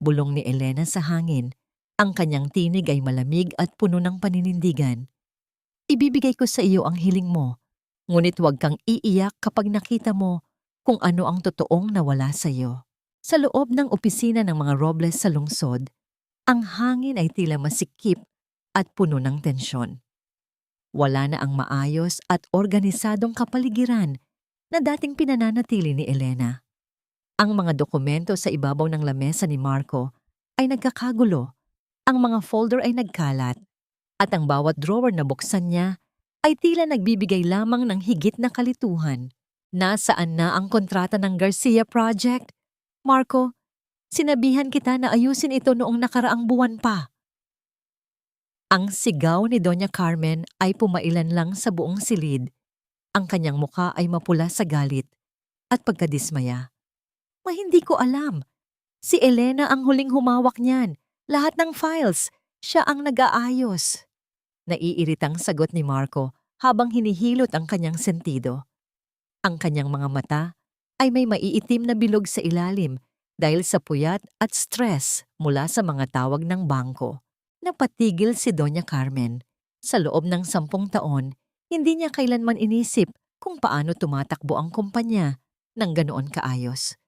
bulong ni Elena sa hangin. Ang kanyang tinig ay malamig at puno ng paninindigan. Ibibigay ko sa iyo ang hiling mo, ngunit huwag kang iiyak kapag nakita mo kung ano ang totoong nawala sa iyo. Sa loob ng opisina ng mga Robles sa lungsod, ang hangin ay tila masikip at puno ng tensyon. Wala na ang maayos at organisadong kapaligiran na dating pinananatili ni Elena. Ang mga dokumento sa ibabaw ng lamesa ni Marco ay nagkakagulo, ang mga folder ay nagkalat, at ang bawat drawer na buksan niya ay tila nagbibigay lamang ng higit na kalituhan. Nasaan na ang kontrata ng Garcia Project? Marco, sinabihan kita na ayusin ito noong nakaraang buwan pa. Ang sigaw ni Doña Carmen ay pumailan lang sa buong silid. Ang kanyang mukha ay mapula sa galit at pagkadismaya. Hindi ko alam. Si Elena ang huling humawak niyan. Lahat ng files, siya ang nag-aayos. Naiiritang sagot ni Marco habang hinihilot ang kanyang sentido. Ang kanyang mga mata ay may maiitim na bilog sa ilalim dahil sa puyat at stress mula sa mga tawag ng bangko. Napatigil si Doña Carmen. Sa loob ng 10 taon, hindi niya kailanman inisip kung paano tumatakbo ang kumpanya ng ganoon kaayos.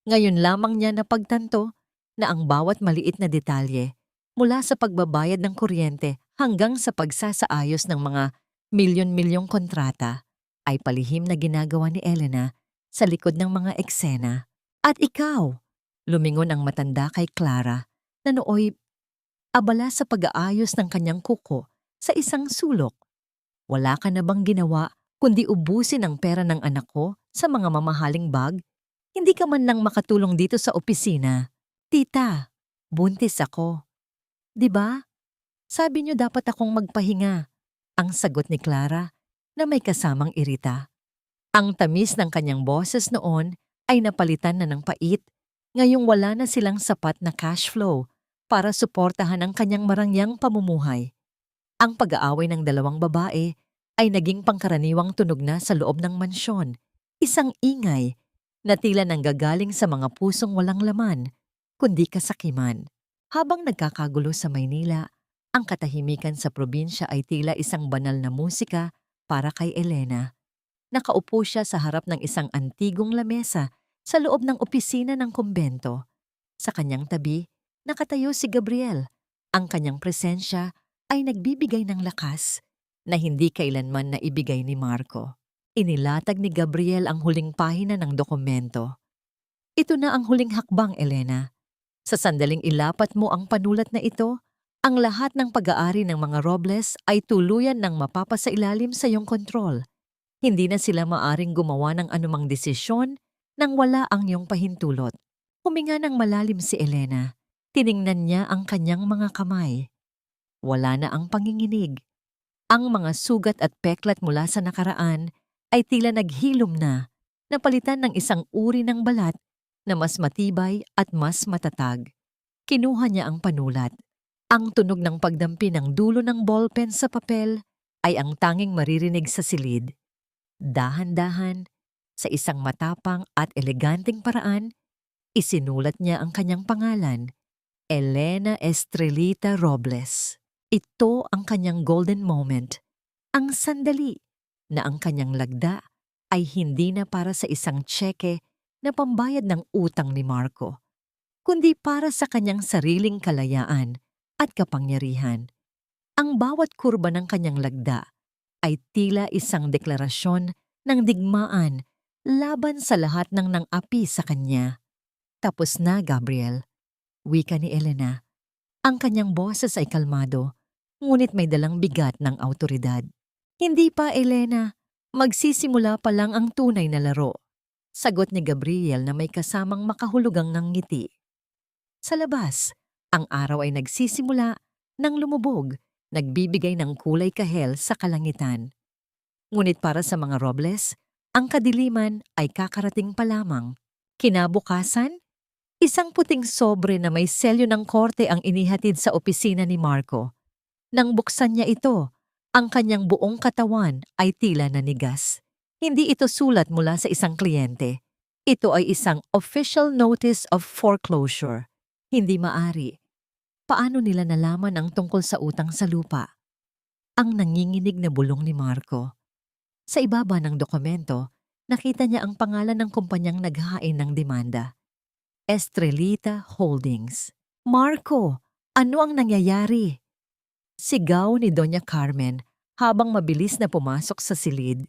Ngayon lamang niya napagtanto na ang bawat maliit na detalye, mula sa pagbabayad ng kuryente hanggang sa pagsasaayos ng mga milyon-milyong kontrata, ay palihim na ginagawa ni Elena sa likod ng mga eksena. At ikaw, lumingon ang matanda kay Clara na nooy abala sa pag-aayos ng kanyang kuko sa isang sulok. Wala ka na bang ginawa kundi ubusin ang pera ng anak ko sa mga mamahaling bag? Hindi ka man lang makatulong dito sa opisina. Tita, buntis ako. 'Di ba? Sabi niyo dapat akong magpahinga. Ang sagot ni Clara na may kasamang irita. Ang tamis ng kanyang boses noon ay napalitan na ng pait. Ngayong wala na silang sapat na cash flow para suportahan ang kanyang marangyang pamumuhay. Ang pag-aaway ng dalawang babae ay naging pangkaraniwang tunog na sa loob ng mansyon. Isang ingay na tila nanggagaling sa mga pusong walang laman, kundi kasakiman. Habang nagkakagulo sa Maynila, ang katahimikan sa probinsya ay tila isang banal na musika para kay Elena. Nakaupo siya sa harap ng isang antigong lamesa sa loob ng opisina ng kumbento. Sa kanyang tabi, nakatayo si Gabriel. Ang kanyang presensya ay nagbibigay ng lakas na hindi kailanman naibigay ni Marco. Inilatag ni Gabriel ang huling pahina ng dokumento. Ito na ang huling hakbang, Elena. Sa sandaling ilapat mo ang panulat na ito, ang lahat ng pag-aari ng mga Robles ay tuluyan ng mapapasailalim sa iyong kontrol. Hindi na sila maaring gumawa ng anumang desisyon nang wala ang iyong pahintulot. Huminga ng malalim si Elena. Tiningnan niya ang kanyang mga kamay. Wala na ang panginginig. Ang mga sugat at peklat mula sa nakaraan ay tila naghilom na, napalitan ng isang uri ng balat na mas matibay at mas matatag. Kinuha niya ang panulat. Ang tunog ng pagdampi ng dulo ng ballpen sa papel ay ang tanging maririnig sa silid. Dahan-dahan, sa isang matapang at eleganteng paraan, isinulat niya ang kanyang pangalan, Elena Estrelita Robles. Ito ang kanyang golden moment, ang sandali na ang kanyang lagda ay hindi na para sa isang tseke na pambayad ng utang ni Marco, kundi para sa kanyang sariling kalayaan at kapangyarihan. Ang bawat kurba ng kanyang lagda ay tila isang deklarasyon ng digmaan laban sa lahat ng nang-api sa kanya. Tapos na, Gabriel, wika ni Elena. Ang kanyang boses ay kalmado, ngunit may dalang bigat ng awtoridad. Hindi pa, Elena. Magsisimula pa lang ang tunay na laro. Sagot ni Gabriel na may kasamang makahulugang ng ngiti. Sa labas, ang araw ay nagsisimula nang lumubog, nagbibigay ng kulay kahel sa kalangitan. Ngunit para sa mga Robles, ang kadiliman ay kakarating pa lamang. Kinabukasan, isang puting sobre na may selyo ng korte ang inihatid sa opisina ni Marco. Nang buksan niya ito, ang kanyang buong katawan ay tila nanigas. Hindi ito sulat mula sa isang kliyente. Ito ay isang official notice of foreclosure. Hindi maari. Paano nila nalaman ang tungkol sa utang sa lupa? Ang nanginginig na bulong ni Marco. Sa ibaba ng dokumento, nakita niya ang pangalan ng kumpanyang naghain ng demanda. Estrelita Holdings. Marco, ano ang nangyayari? Sigaw ni Doña Carmen habang mabilis na pumasok sa silid.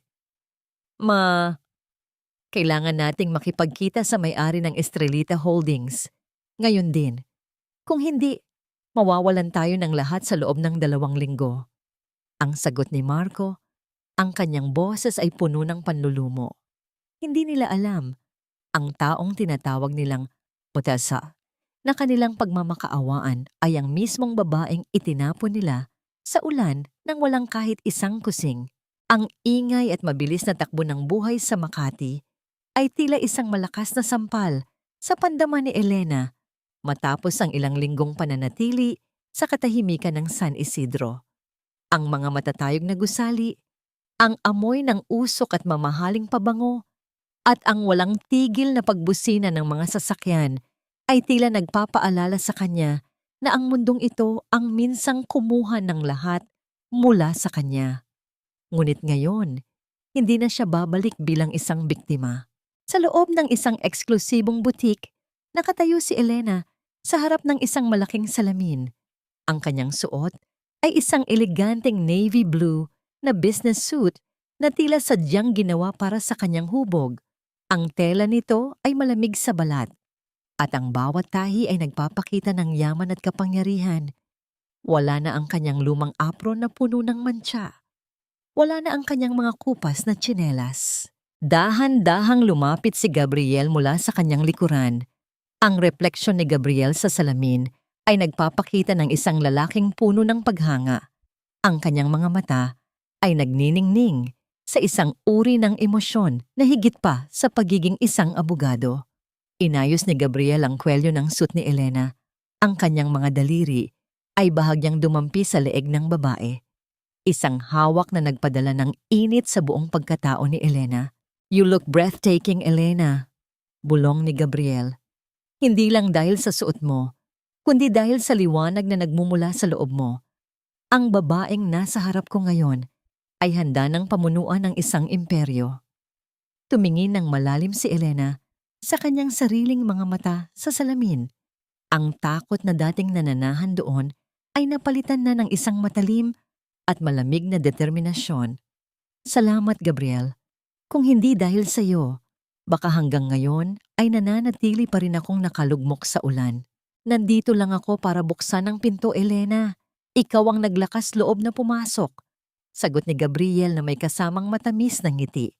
Kailangan nating makipagkita sa may-ari ng Estrelita Holdings. Ngayon din. Kung hindi, mawawalan tayo ng lahat sa loob ng 2 linggo. Ang sagot ni Marco, ang kanyang boses ay puno ng panlulumo. Hindi nila alam, ang taong tinatawag nilang Otessa, na kanilang pagmamakaawaan ay ang mismong babaeng itinapon nila sa ulan nang walang kahit isang kusing. Ang ingay at mabilis na takbo ng buhay sa Makati ay tila isang malakas na sampal sa pandama ni Elena matapos ang ilang linggong pananatili sa katahimikan ng San Isidro. Ang mga matatayog na gusali, ang amoy ng usok at mamahaling pabango, at ang walang tigil na pagbusina ng mga sasakyan ay tila nagpapaalala sa kanya na ang mundong ito ang minsang kumuha ng lahat mula sa kanya. Ngunit ngayon, hindi na siya babalik bilang isang biktima. Sa loob ng isang eksklusibong butik, nakatayo si Elena sa harap ng isang malaking salamin. Ang kanyang suot ay isang eleganteng navy blue na business suit na tila sadyang ginawa para sa kanyang hubog. Ang tela nito ay malamig sa balat, at ang bawat tahi ay nagpapakita ng yaman at kapangyarihan. Wala na ang kanyang lumang apron na puno ng mantsa. Wala na ang kanyang mga kupas na tsinelas. Dahan-dahang lumapit si Gabriel mula sa kanyang likuran. Ang refleksyon ni Gabriel sa salamin ay nagpapakita ng isang lalaking puno ng paghanga. Ang kanyang mga mata ay nagniningning sa isang uri ng emosyon na higit pa sa pagiging isang abogado. Inayos ni Gabriel ang kwelyo ng suit ni Elena. Ang kanyang mga daliri ay bahagyang dumampi sa leeg ng babae. Isang hawak na nagpadala ng init sa buong pagkatao ni Elena. "You look breathtaking, Elena," bulong ni Gabriel. "Hindi lang dahil sa suot mo, kundi dahil sa liwanag na nagmumula sa loob mo. Ang babaeng nasa harap ko ngayon ay handa ng pamunuan ng isang imperyo." Tumingin ng malalim si Elena sa kanyang sariling mga mata sa salamin. Ang takot na dating nananahan doon ay napalitan na ng isang matalim at malamig na determinasyon. "Salamat, Gabriel. Kung hindi dahil sa iyo, baka hanggang ngayon ay nananatili pa rin akong nakalugmok sa ulan. Nandito lang ako para buksan ang pinto, Elena. Ikaw ang naglakas loob na pumasok." Sagot ni Gabriel na may kasamang matamis na ngiti.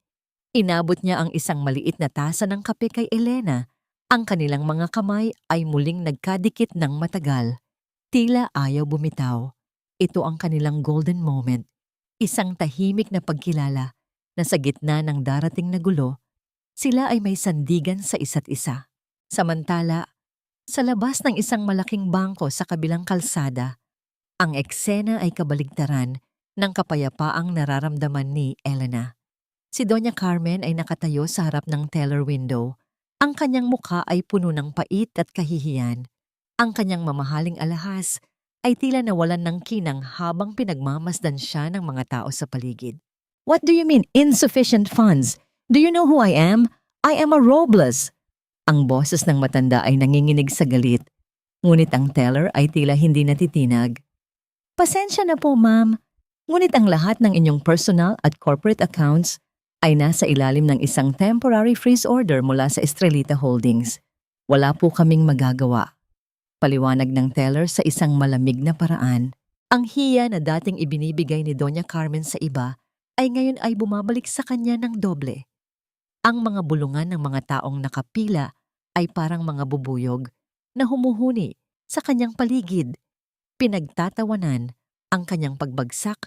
Inabot niya ang isang maliit na tasa ng kape kay Elena. Ang kanilang mga kamay ay muling nagkadikit ng matagal. Tila ayaw bumitaw. Ito ang kanilang golden moment. Isang tahimik na pagkilala na sa gitna ng darating na gulo, sila ay may sandigan sa isa't isa. Samantala, sa labas ng isang malaking bangko sa kabilang kalsada, ang eksena ay kabaligtaran ng kapayapaang nararamdaman ni Elena. Si Doña Carmen ay nakatayo sa harap ng teller window. Ang kanyang mukha ay puno ng pait at kahihiyan. Ang kanyang mamahaling alahas ay tila nawalan ng kinang habang pinagmamasdan siya ng mga tao sa paligid. "What do you mean, insufficient funds? Do you know who I am? I am a Robles." Ang boses ng matanda ay nanginginig sa galit. Ngunit ang teller ay tila hindi natitinag. "Pasensya na po, ma'am. Ngunit ang lahat ng inyong personal at corporate accounts ay nasa ilalim ng isang temporary freeze order mula sa Estrelita Holdings. Wala po kaming magagawa." Paliwanag ng teller sa isang malamig na paraan. Ang hiya na dating ibinibigay ni Doña Carmen sa iba ay ngayon ay bumabalik sa kanya ng doble. Ang mga bulungan ng mga taong nakapila ay parang mga bubuyog na humuhuni sa kanyang paligid. Pinagtatawanan ang kanyang pagbagsak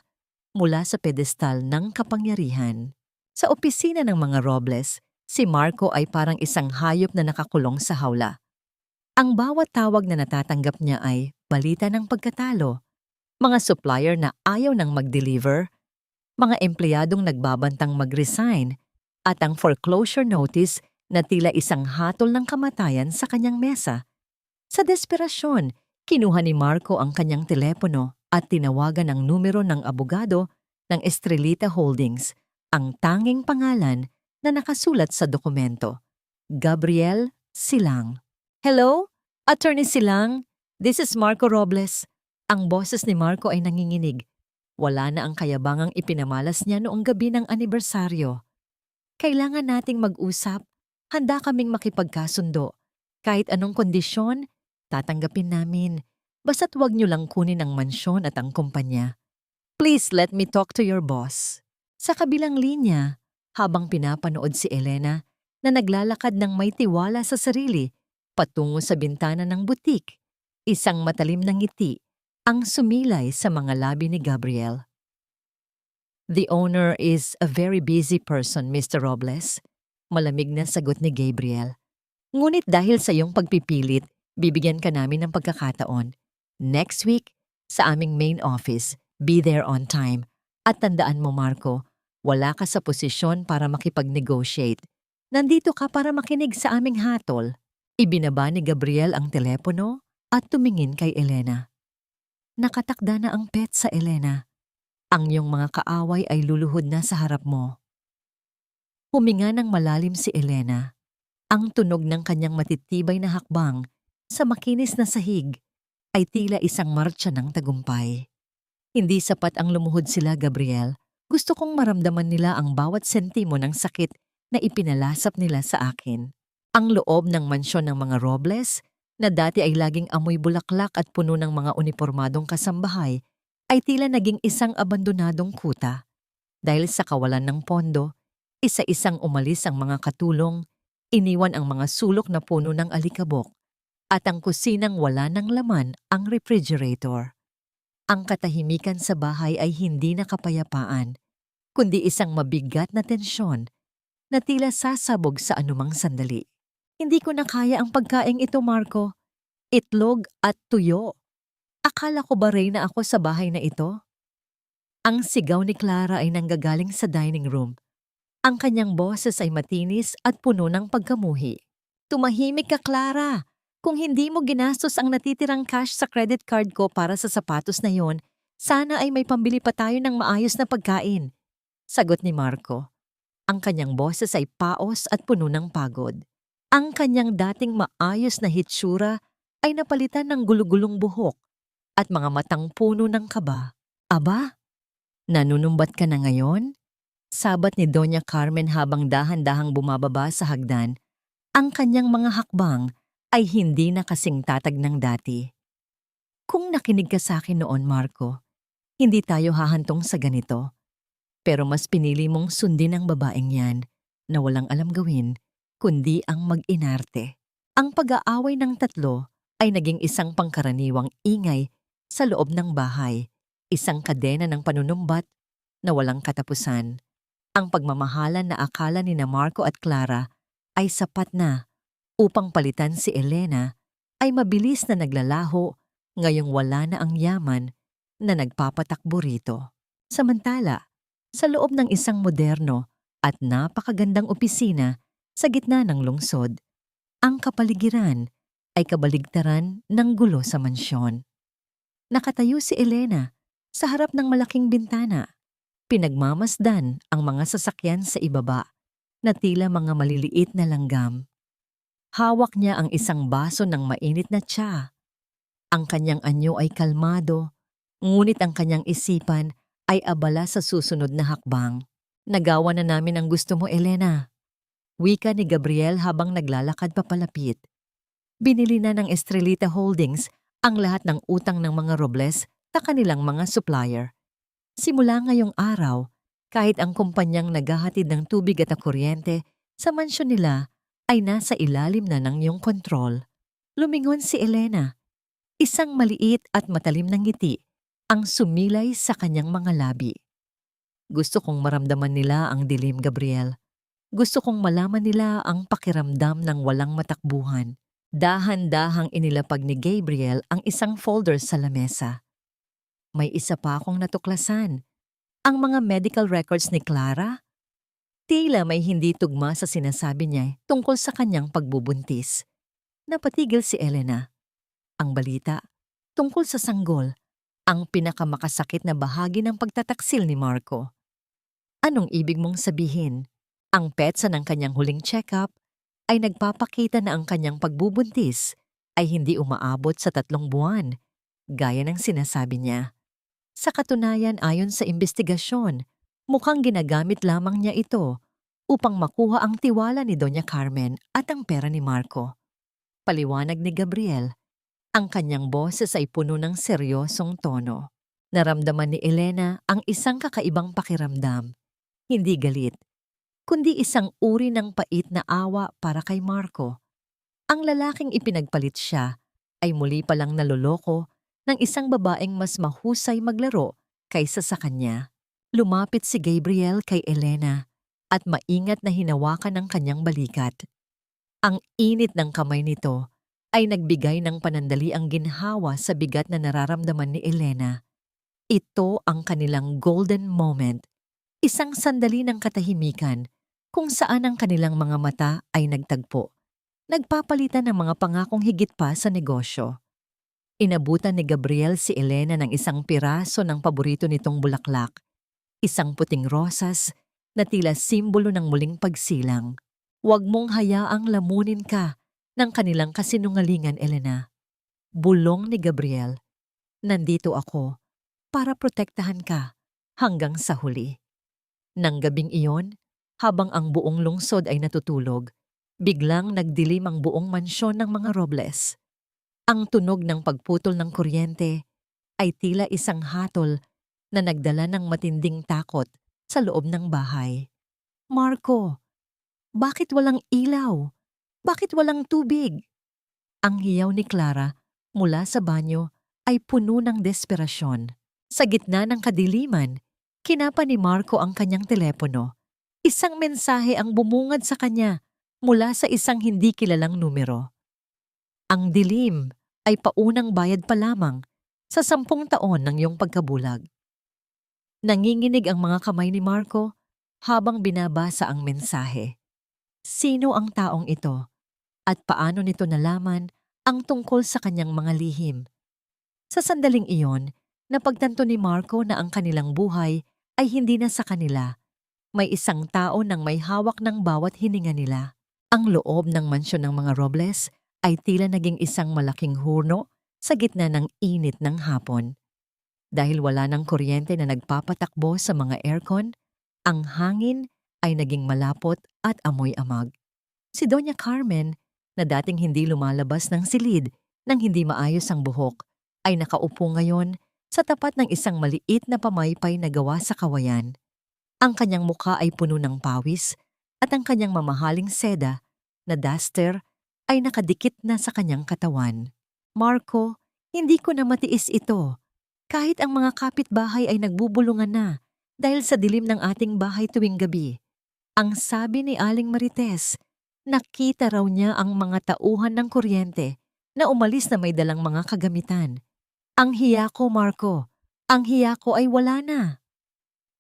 mula sa pedestal ng kapangyarihan. Sa opisina ng mga Robles, si Marco ay parang isang hayop na nakakulong sa hawla. Ang bawat tawag na natatanggap niya ay balita ng pagkatalo, mga supplier na ayaw nang mag-deliver, mga empleyadong nagbabantang mag-resign, at ang foreclosure notice na tila isang hatol ng kamatayan sa kanyang mesa. Sa desperasyon, kinuha ni Marco ang kanyang telepono at tinawagan ang numero ng abogado ng Estrelita Holdings, ang tanging pangalan na nakasulat sa dokumento. Gabriel Silang. "Hello? Attorney Silang? This is Marco Robles." Ang boses ni Marco ay nanginginig. Wala na ang kayabangang ipinamalas niya noong gabi ng anibersaryo. "Kailangan nating mag-usap. Handa kaming makipagkasundo. Kahit anong kondisyon, tatanggapin namin. Basta't huwag niyo lang kunin ang mansyon at ang kumpanya. Please let me talk to your boss." Sa kabilang linya, habang pinapanood si Elena na naglalakad ng may tiwala sa sarili patungo sa bintana ng butik, isang matalim na ngiti ang sumilay sa mga labi ni Gabriel. "The owner is a very busy person, Mr. Robles." Malamig na sagot ni Gabriel. "Ngunit dahil sa iyong pagpipilit, bibigyan ka namin ng pagkakataon. Next week, sa aming main office, be there on time. At tandaan mo, Marco, wala ka sa posisyon para makipag-negotiate. Nandito ka para makinig sa aming hatol." Ibinaba ni Gabriel ang telepono at tumingin kay Elena. Nakatakda na ang pet sa Elena. Ang iyong mga kaaway ay luluhod na sa harap mo. Huminga ng malalim si Elena. Ang tunog ng kanyang matitibay na hakbang sa makinis na sahig ay tila isang martsa ng tagumpay. "Hindi sapat ang lumuhod sila, Gabriel. Gusto kong maramdaman nila ang bawat sentimo ng sakit na ipinalasap nila sa akin." Ang loob ng mansyon ng mga Robles, na dati ay laging amoy bulaklak at puno ng mga unipormadong kasambahay, ay tila naging isang abandonadong kuta. Dahil sa kawalan ng pondo, isa-isang umalis ang mga katulong, iniwan ang mga sulok na puno ng alikabok, at ang kusinang wala ng laman ang refrigerator. Ang katahimikan sa bahay ay hindi na kapayapaan, kundi isang mabigat na tensyon na tila sasabog sa anumang sandali. "Hindi ko na kaya ang pagkaing ito, Marco. Itlog at tuyo. Akala ko ba reyna ako sa bahay na ito?" Ang sigaw ni Clara ay nanggagaling sa dining room. Ang kanyang boses ay matinis at puno ng pagkamuhi. "Tumahimik ka, Clara. Kung hindi mo ginastos ang natitirang cash sa credit card ko para sa sapatos na yon, sana ay may pambili pa tayo ng maayos na pagkain." Sagot ni Marco. Ang kanyang boses ay paos at puno ng pagod. Ang kanyang dating maayos na hitsura ay napalitan ng gulugulong buhok at mga matang puno ng kaba. "Aba, nanunumbat ka na ngayon?" Sabat ni Doña Carmen habang dahan-dahang bumababa sa hagdan. Ang kanyang mga hakbang ay hindi na kasing tatag ng dati. "Kung nakinig ka sa akin noon, Marco, hindi tayo hahantong sa ganito. Pero mas pinili mong sundin ang babaeng yan na walang alam gawin, kundi ang mag-inarte. Ang pag-aaway ng tatlo ay naging isang pangkaraniwang ingay sa loob ng bahay, isang kadena ng panunumbat na walang katapusan. Ang pagmamahalan na akala ni na Marco at Clara ay sapat na upang palitan si Elena ay mabilis na naglalaho ngayong wala na ang yaman na nagpapatakbo rito. Samantala, sa loob ng isang moderno at napakagandang opisina sa gitna ng lungsod, ang kapaligiran ay kabaligtaran ng gulo sa mansyon. Nakatayo si Elena sa harap ng malaking bintana. Pinagmamasdan ang mga sasakyan sa ibaba na tila mga maliliit na langgam. Hawak niya ang isang baso ng mainit na tsa. Ang kanyang anyo ay kalmado, ngunit ang kanyang isipan ay abala sa susunod na hakbang. Nagawa na namin ang gusto mo, Elena. Wika ni Gabriel habang naglalakad papalapit. Binili na ng Estrelita Holdings ang lahat ng utang ng mga Robles sa kanilang mga supplier. Simula ngayong araw, kahit ang kumpanyang naghahatid ng tubig at kuryente sa mansyon nila ay nasa ilalim na ng iyong kontrol. Lumingon si Elena. Isang maliit at matalim na ngiti ang sumilay sa kanyang mga labi. Gusto kong maramdaman nila ang dilim, Gabriel. Gusto kong malaman nila ang pakiramdam ng walang matakbuhan. Dahan-dahang inilapag ni Gabriel ang isang folder sa lamesa. May isa pa akong natuklasan. Ang mga medical records ni Clara. Tila may hindi tugma sa sinasabi niya tungkol sa kanyang pagbubuntis. Napatigil si Elena. Ang balita tungkol sa sanggol, ang pinakamakasakit na bahagi ng pagtataksil ni Marco. Anong ibig mong sabihin? Ang petsa ng kanyang huling check-up ay nagpapakita na ang kanyang pagbubuntis ay hindi umaabot sa 3 buwan, gaya ng sinasabi niya. Sa katunayan, ayon sa investigasyon, mukhang ginagamit lamang niya ito upang makuha ang tiwala ni Doña Carmen at ang pera ni Marco. Paliwanag ni Gabriel. Ang kanyang boses ay puno ng seryosong tono. Naramdaman ni Elena ang isang kakaibang pakiramdam. Hindi galit, kundi isang uri ng pait na awa para kay Marco. Ang lalaking ipinagpalit siya ay muli palang naloloko ng isang babaeng mas mahusay maglaro kaysa sa kanya. Lumapit si Gabriel kay Elena at maingat na hinawakan ang kanyang balikat. Ang init ng kamay nito ay nagbigay ng panandaliang ginhawa sa bigat na nararamdaman ni Elena. Ito ang kanilang golden moment, isang sandali ng katahimikan kung saan ang kanilang mga mata ay nagtagpo, nagpapalitan ng mga pangakong higit pa sa negosyo. Inabutan ni Gabriel si Elena ng isang piraso ng paborito nitong bulaklak, isang puting rosas na tila simbolo ng muling pagsilang. Huwag mong hayaang lamunin ka ng kanilang kasinungalingan, Elena. Bulong ni Gabriel. Nandito ako para protektahan ka hanggang sa huli. Nang gabing iyon, habang ang buong lungsod ay natutulog, biglang nagdilim ang buong mansyon ng mga Robles. Ang tunog ng pagputol ng kuryente ay tila isang hatol na nagdala ng matinding takot sa loob ng bahay. Marco, bakit walang ilaw? Bakit walang tubig? Ang hiyaw ni Clara mula sa banyo ay puno ng desperasyon. Sa gitna ng kadiliman, kinapa ni Marco ang kanyang telepono. Isang mensahe ang bumungad sa kanya mula sa isang hindi kilalang numero. Ang dilim ay paunang bayad pa lamang sa 10 taon ng iyong pagkabulag. Nanginginig ang mga kamay ni Marco habang binabasa ang mensahe. Sino ang taong ito? At paano nito nalaman ang tungkol sa kanyang mga lihim? Sa sandaling iyon, napagtanto ni Marco na ang kanilang buhay ay hindi na sa kanila. May isang tao nang may hawak ng bawat hininga nila. Ang loob ng mansyon ng mga Robles ay tila naging isang malaking hurno sa gitna ng init ng hapon. Dahil wala ng kuryente na nagpapatakbo sa mga aircon, ang hangin ay naging malapot at amoy-amag. Si Doña Carmen, na dating hindi lumalabas ng silid nang hindi maayos ang buhok, ay nakaupo ngayon sa tapat ng isang maliit na pamaypay na gawa sa kawayan. Ang kanyang mukha ay puno ng pawis at ang kanyang mamahaling seda na duster ay nakadikit na sa kanyang katawan. Marco, hindi ko na matiis ito. Kahit ang mga kapitbahay ay nagbubulungan na dahil sa dilim ng ating bahay tuwing gabi. Ang sabi ni Aling Marites, nakita raw niya ang mga tauhan ng kuryente na umalis na may dalang mga kagamitan. Ang hiya ko, Marco. Ang hiya ko ay wala na.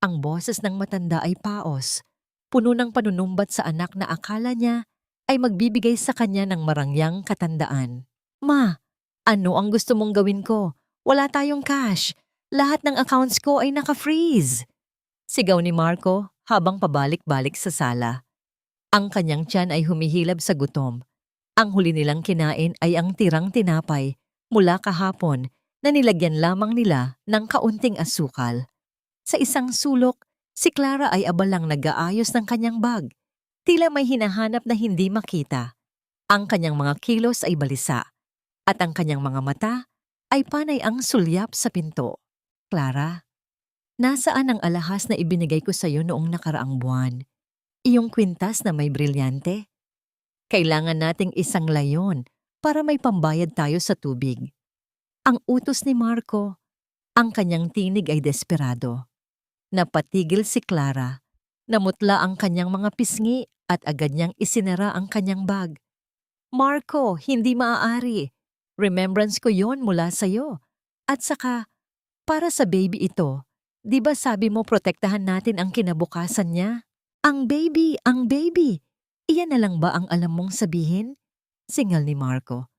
Ang boses ng matanda ay paos, puno ng panunumbat sa anak na akala niya ay magbibigay sa kanya ng marangyang katandaan. Ma, ano ang gusto mong gawin ko? Wala tayong cash. Lahat ng accounts ko ay naka-freeze. Sigaw ni Marco habang pabalik-balik sa sala. Ang kanyang tiyan ay humihilab sa gutom. Ang huli nilang kinain ay ang tirang tinapay mula kahapon na nilagyan lamang nila ng kaunting asukal. Sa isang sulok, si Clara ay abalang nag-aayos ng kanyang bag. Tila may hinahanap na hindi makita. Ang kanyang mga kilos ay balisa at ang kanyang mga mata ay panay ang sulyap sa pinto. Clara, nasaan ang alahas na ibinigay ko sa iyo noong nakaraang buwan? Iyong kwintas na may brilyante? Kailangan nating isang layon para may pambayad tayo sa tubig. Ang utos ni Marco, ang kanyang tinig ay desperado. Napatigil si Clara, namutla ang kanyang mga pisngi at agad niyang isinara ang kanyang bag. Marco, hindi maaari. Remembrance ko yon mula sa'yo. At saka, para sa baby ito, di ba sabi mo protektahan natin ang kinabukasan niya? Ang baby, ang baby. Iyan na lang ba ang alam mong sabihin? Singal ni Marco.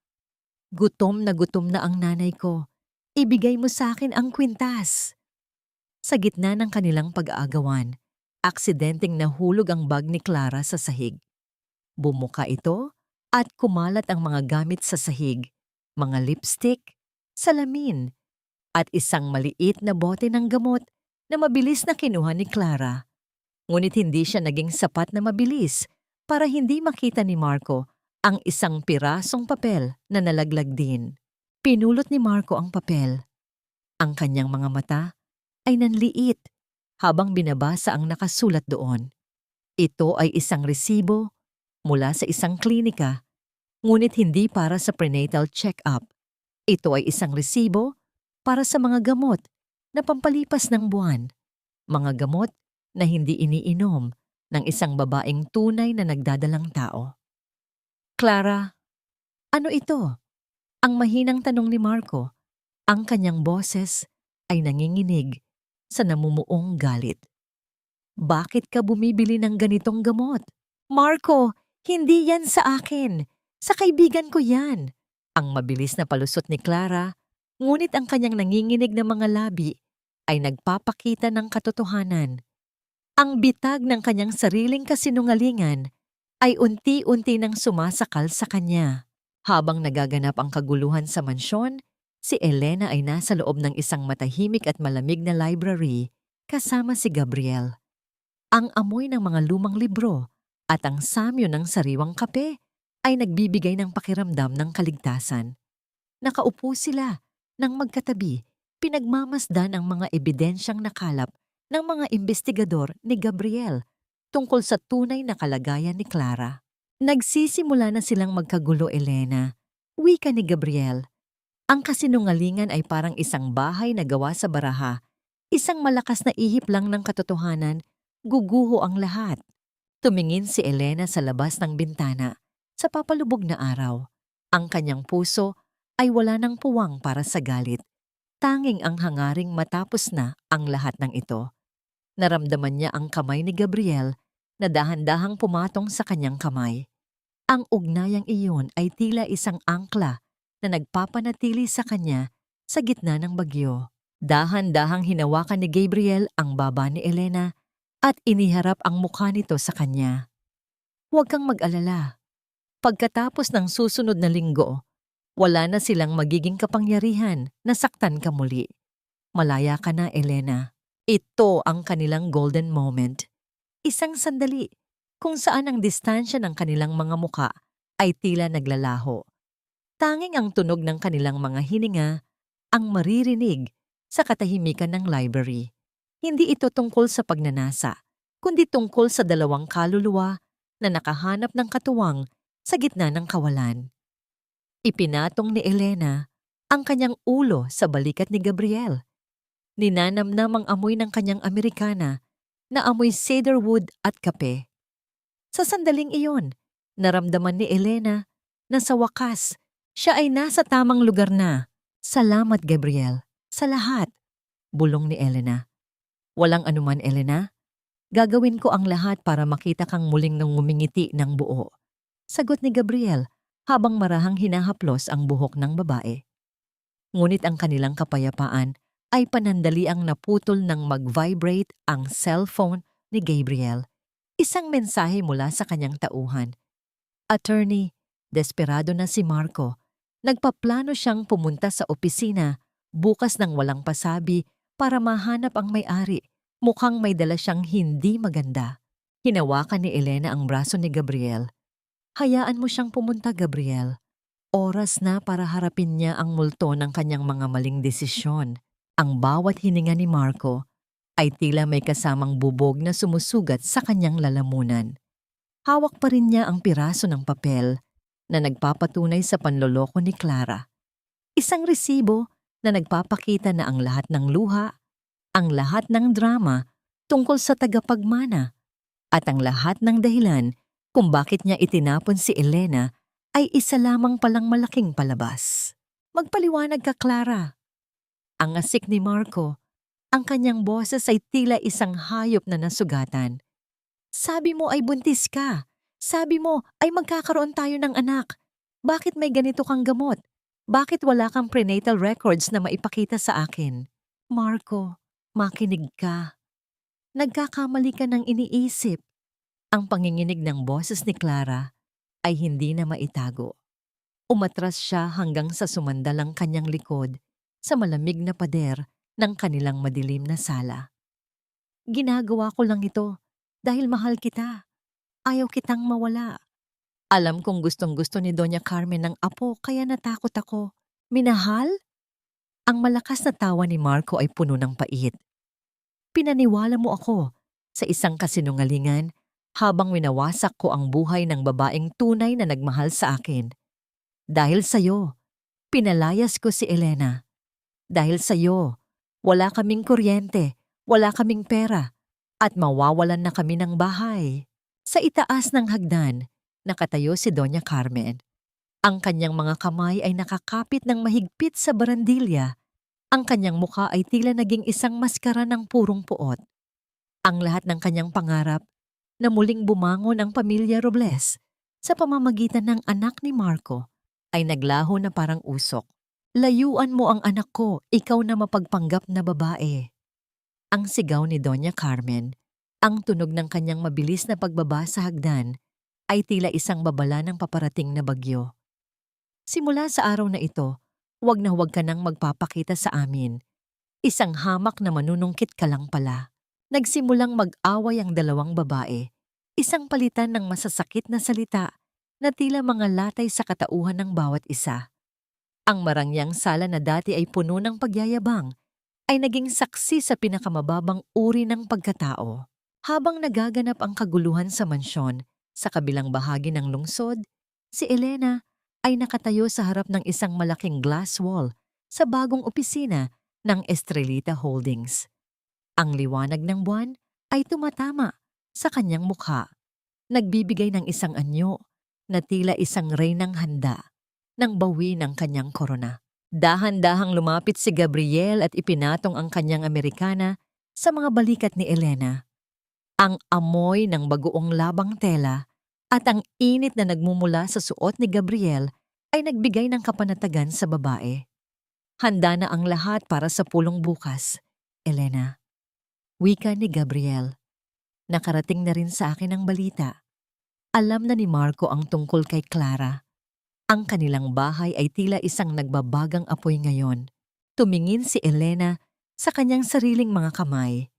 Gutom na ang nanay ko. Ibigay mo sa akin ang kwintas. Sa gitna ng kanilang pag-aagawan, aksidenteng nahulog ang bag ni Clara sa sahig. Bumuka ito at kumalat ang mga gamit sa sahig, mga lipstick, salamin, at isang maliit na bote ng gamot na mabilis na kinuha ni Clara. Ngunit hindi siya naging sapat na mabilis para hindi makita ni Marco ang isang pirasong papel na nalaglag din. Pinulot ni Marco ang papel. Ang kanyang mga mata ay nanliit habang binabasa ang nakasulat doon. Ito ay isang resibo mula sa isang klinika, ngunit hindi para sa prenatal check-up. Ito ay isang resibo para sa mga gamot na pampalipas ng buwan. Mga gamot na hindi iniinom ng isang babaeng tunay na nagdadalang tao. Clara, ano ito? Ang mahinang tanong ni Marco. Ang kanyang boses ay nanginginig sa namumuong galit. Bakit ka bumibili ng ganitong gamot? Marco, hindi yan sa akin. Sa kaibigan ko yan. Ang mabilis na palusot ni Clara, ngunit ang kanyang nanginginig na mga labi ay nagpapakita ng katotohanan. Ang bitag ng kanyang sariling kasinungalingan ay unti-unti nang sumasakal sa kanya. Habang nagaganap ang kaguluhan sa mansyon, si Elena ay nasa loob ng isang matahimik at malamig na library kasama si Gabriel. Ang amoy ng mga lumang libro at ang samyo ng sariwang kape ay nagbibigay ng pakiramdam ng kaligtasan. Nakaupo sila nang magkatabi, pinagmamasdan ang mga ebidensyang nakalap ng mga investigador ni Gabriel tungkol sa tunay na kalagayan ni Clara. Nagsisimula na silang magkagulo, Elena. Wika ni Gabriel. Ang kasinungalingan ay parang isang bahay na gawa sa baraha. Isang malakas na ihip lang ng katotohanan, guguho ang lahat. Tumingin si Elena sa labas ng bintana, sa papalubog na araw. Ang kanyang puso ay wala ng puwang para sa galit. Tanging ang hangaring matapos na ang lahat ng ito. Naramdaman niya ang kamay ni Gabriel na dahan-dahang pumatong sa kanyang kamay. Ang ugnayang iyon ay tila isang angkla na nagpapanatili sa kanya sa gitna ng bagyo. Dahan-dahang hinawakan ni Gabriel ang baba ni Elena at iniharap ang mukha nito sa kanya. Huwag kang mag-alala. Pagkatapos ng susunod na linggo, wala na silang magiging kapangyarihan na saktan ka muli. Malaya ka na, Elena. Ito ang kanilang golden moment. Isang sandali kung saan ang distansya ng kanilang mga muka ay tila naglalaho. Tanging ang tunog ng kanilang mga hininga ang maririnig sa katahimikan ng library. Hindi ito tungkol sa pagnanasa, kundi tungkol sa dalawang kaluluwa na nakahanap ng katuwang sa gitna ng kawalan. Ipinatong ni Elena ang kanyang ulo sa balikat ni Gabriel. Ninanamnam ang amoy ng kanyang Amerikana na amoy cedarwood at kape. Sa sandaling iyon, naramdaman ni Elena na sa wakas, siya ay nasa tamang lugar na. Salamat, Gabriel, sa lahat, bulong ni Elena. Walang anuman, Elena. Gagawin ko ang lahat para makita kang muling nang ngumingiti ng buo. Sagot ni Gabriel habang marahang hinahaplos ang buhok ng babae. Ngunit ang kanilang kapayapaan ay panandaliang naputol nang mag-vibrate ang cellphone ni Gabriel. Isang mensahe mula sa kanyang tauhan. Attorney, desperado na si Marco. Nagpaplano siyang pumunta sa opisina bukas ng walang pasabi para mahanap ang may-ari. Mukhang may dala siyang hindi maganda. Hinawakan ni Elena ang braso ni Gabriel. Hayaan mo siyang pumunta, Gabriel. Oras na para harapin niya ang multo ng kanyang mga maling desisyon. Ang bawat hininga ni Marco ay tila may kasamang bubog na sumusugat sa kanyang lalamunan. Hawak pa rin niya ang piraso ng papel na nagpapatunay sa panloloko ni Clara. Isang resibo na nagpapakita na ang lahat ng luha, ang lahat ng drama tungkol sa tagapagmana, at ang lahat ng dahilan kung bakit niya itinapon si Elena ay isa lamang palang malaking palabas. Magpaliwanag ka, Clara. Ang asik ni Marco, ang kanyang boses ay tila isang hayop na nasugatan. Sabi mo ay buntis ka. Sabi mo ay magkakaroon tayo ng anak. Bakit may ganito kang gamot? Bakit wala kang prenatal records na maipakita sa akin? Marco, makinig ka. Nagkakamali ka ng iniisip. Ang panginginig ng boses ni Clara ay hindi na maitago. Umatras siya hanggang sa sumandalang kanyang likod sa malamig na pader ng kanilang madilim na sala. Ginagawa ko lang ito dahil mahal kita. Ayaw kitang mawala. Alam kong gustong-gusto ni Doña Carmen ng apo kaya natakot ako. Minahal? Ang malakas na tawa ni Marco ay puno ng pait. Pinaniwala mo ako sa isang kasinungalingan habang winawasak ko ang buhay ng babaeng tunay na nagmahal sa akin. Dahil sa'yo, pinalayas ko si Elena. Dahil sa'yo, wala kaming kuryente, wala kaming pera, at mawawalan na kami ng bahay. Sa itaas ng hagdan, nakatayo si Doña Carmen. Ang kanyang mga kamay ay nakakapit ng mahigpit sa barandilya. Ang kanyang mukha ay tila naging isang maskara ng purong puot. Ang lahat ng kanyang pangarap na muling bumangon ang pamilya Robles sa pamamagitan ng anak ni Marco ay naglaho na parang usok. Layuan mo ang anak ko, ikaw na mapagpanggap na babae. Ang sigaw ni Doña Carmen, ang tunog ng kanyang mabilis na pagbaba sa hagdan ay tila isang babala ng paparating na bagyo. Simula sa araw na ito, huwag na huwag ka nang magpapakita sa amin. Isang hamak na manunungkit ka lang pala. Nagsimulang mag-away ang dalawang babae. Isang palitan ng masasakit na salita na tila mga latay sa katauhan ng bawat isa. Ang marangyang sala na dati ay puno ng pagyayabang ay naging saksi sa pinakamababang uri ng pagkatao. Habang nagaganap ang kaguluhan sa mansyon sa kabilang bahagi ng lungsod, si Elena ay nakatayo sa harap ng isang malaking glass wall sa bagong opisina ng Estrelita Holdings. Ang liwanag ng buwan ay tumatama sa kanyang mukha, nagbibigay ng isang anyo na tila isang reynang handa ng bawi ng kanyang korona. Dahan-dahang lumapit si Gabriel at ipinatong ang kanyang Amerikana sa mga balikat ni Elena. Ang amoy ng bagoong labang tela at ang init na nagmumula sa suot ni Gabriel ay nagbigay ng kapanatagan sa babae. Handa na ang lahat para sa pulong bukas, Elena. Wika ni Gabriel. Nakarating na rin sa akin ang balita. Alam na ni Marco ang tungkol kay Clara. Ang kanilang bahay ay tila isang nagbabagang apoy ngayon. Tumingin si Elena sa kanyang sariling mga kamay.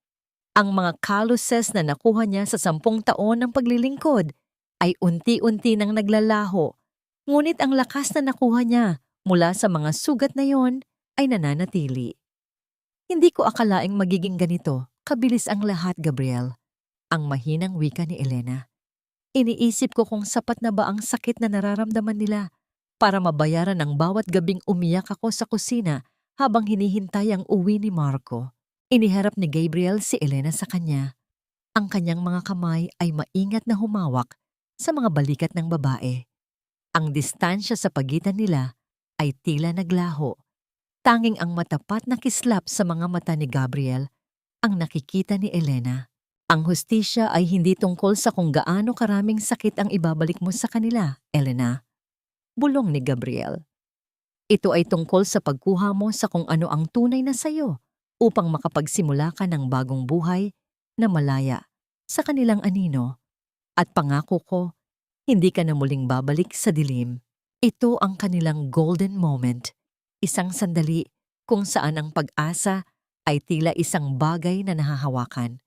Ang mga calluses na nakuha niya sa 10 taon ng paglilingkod ay unti-unti nang naglalaho. Ngunit ang lakas na nakuha niya mula sa mga sugat na yon ay nananatili. Hindi ko akalaing magiging ganito. Kabilis ang lahat, Gabriel. Ang mahinang wika ni Elena. Iniisip ko kung sapat na ba ang sakit na nararamdaman nila para mabayaran ang bawat gabing umiyak ako sa kusina habang hinihintay ang uwi ni Marco. Iniharap ni Gabriel si Elena sa kanya. Ang kanyang mga kamay ay maingat na humawak sa mga balikat ng babae. Ang distansya sa pagitan nila ay tila naglaho. Tanging ang matapat na kislap sa mga mata ni Gabriel ang nakikita ni Elena. Ang hustisya ay hindi tungkol sa kung gaano karaming sakit ang ibabalik mo sa kanila, Elena. Bulong ni Gabriel. Ito ay tungkol sa pagkuha mo sa kung ano ang tunay na sayo upang makapagsimula ka ng bagong buhay na malaya sa kanilang anino. At pangako ko, hindi ka na muling babalik sa dilim. Ito ang kanilang golden moment. Isang sandali kung saan ang pag-asa ay tila isang bagay na nahahawakan.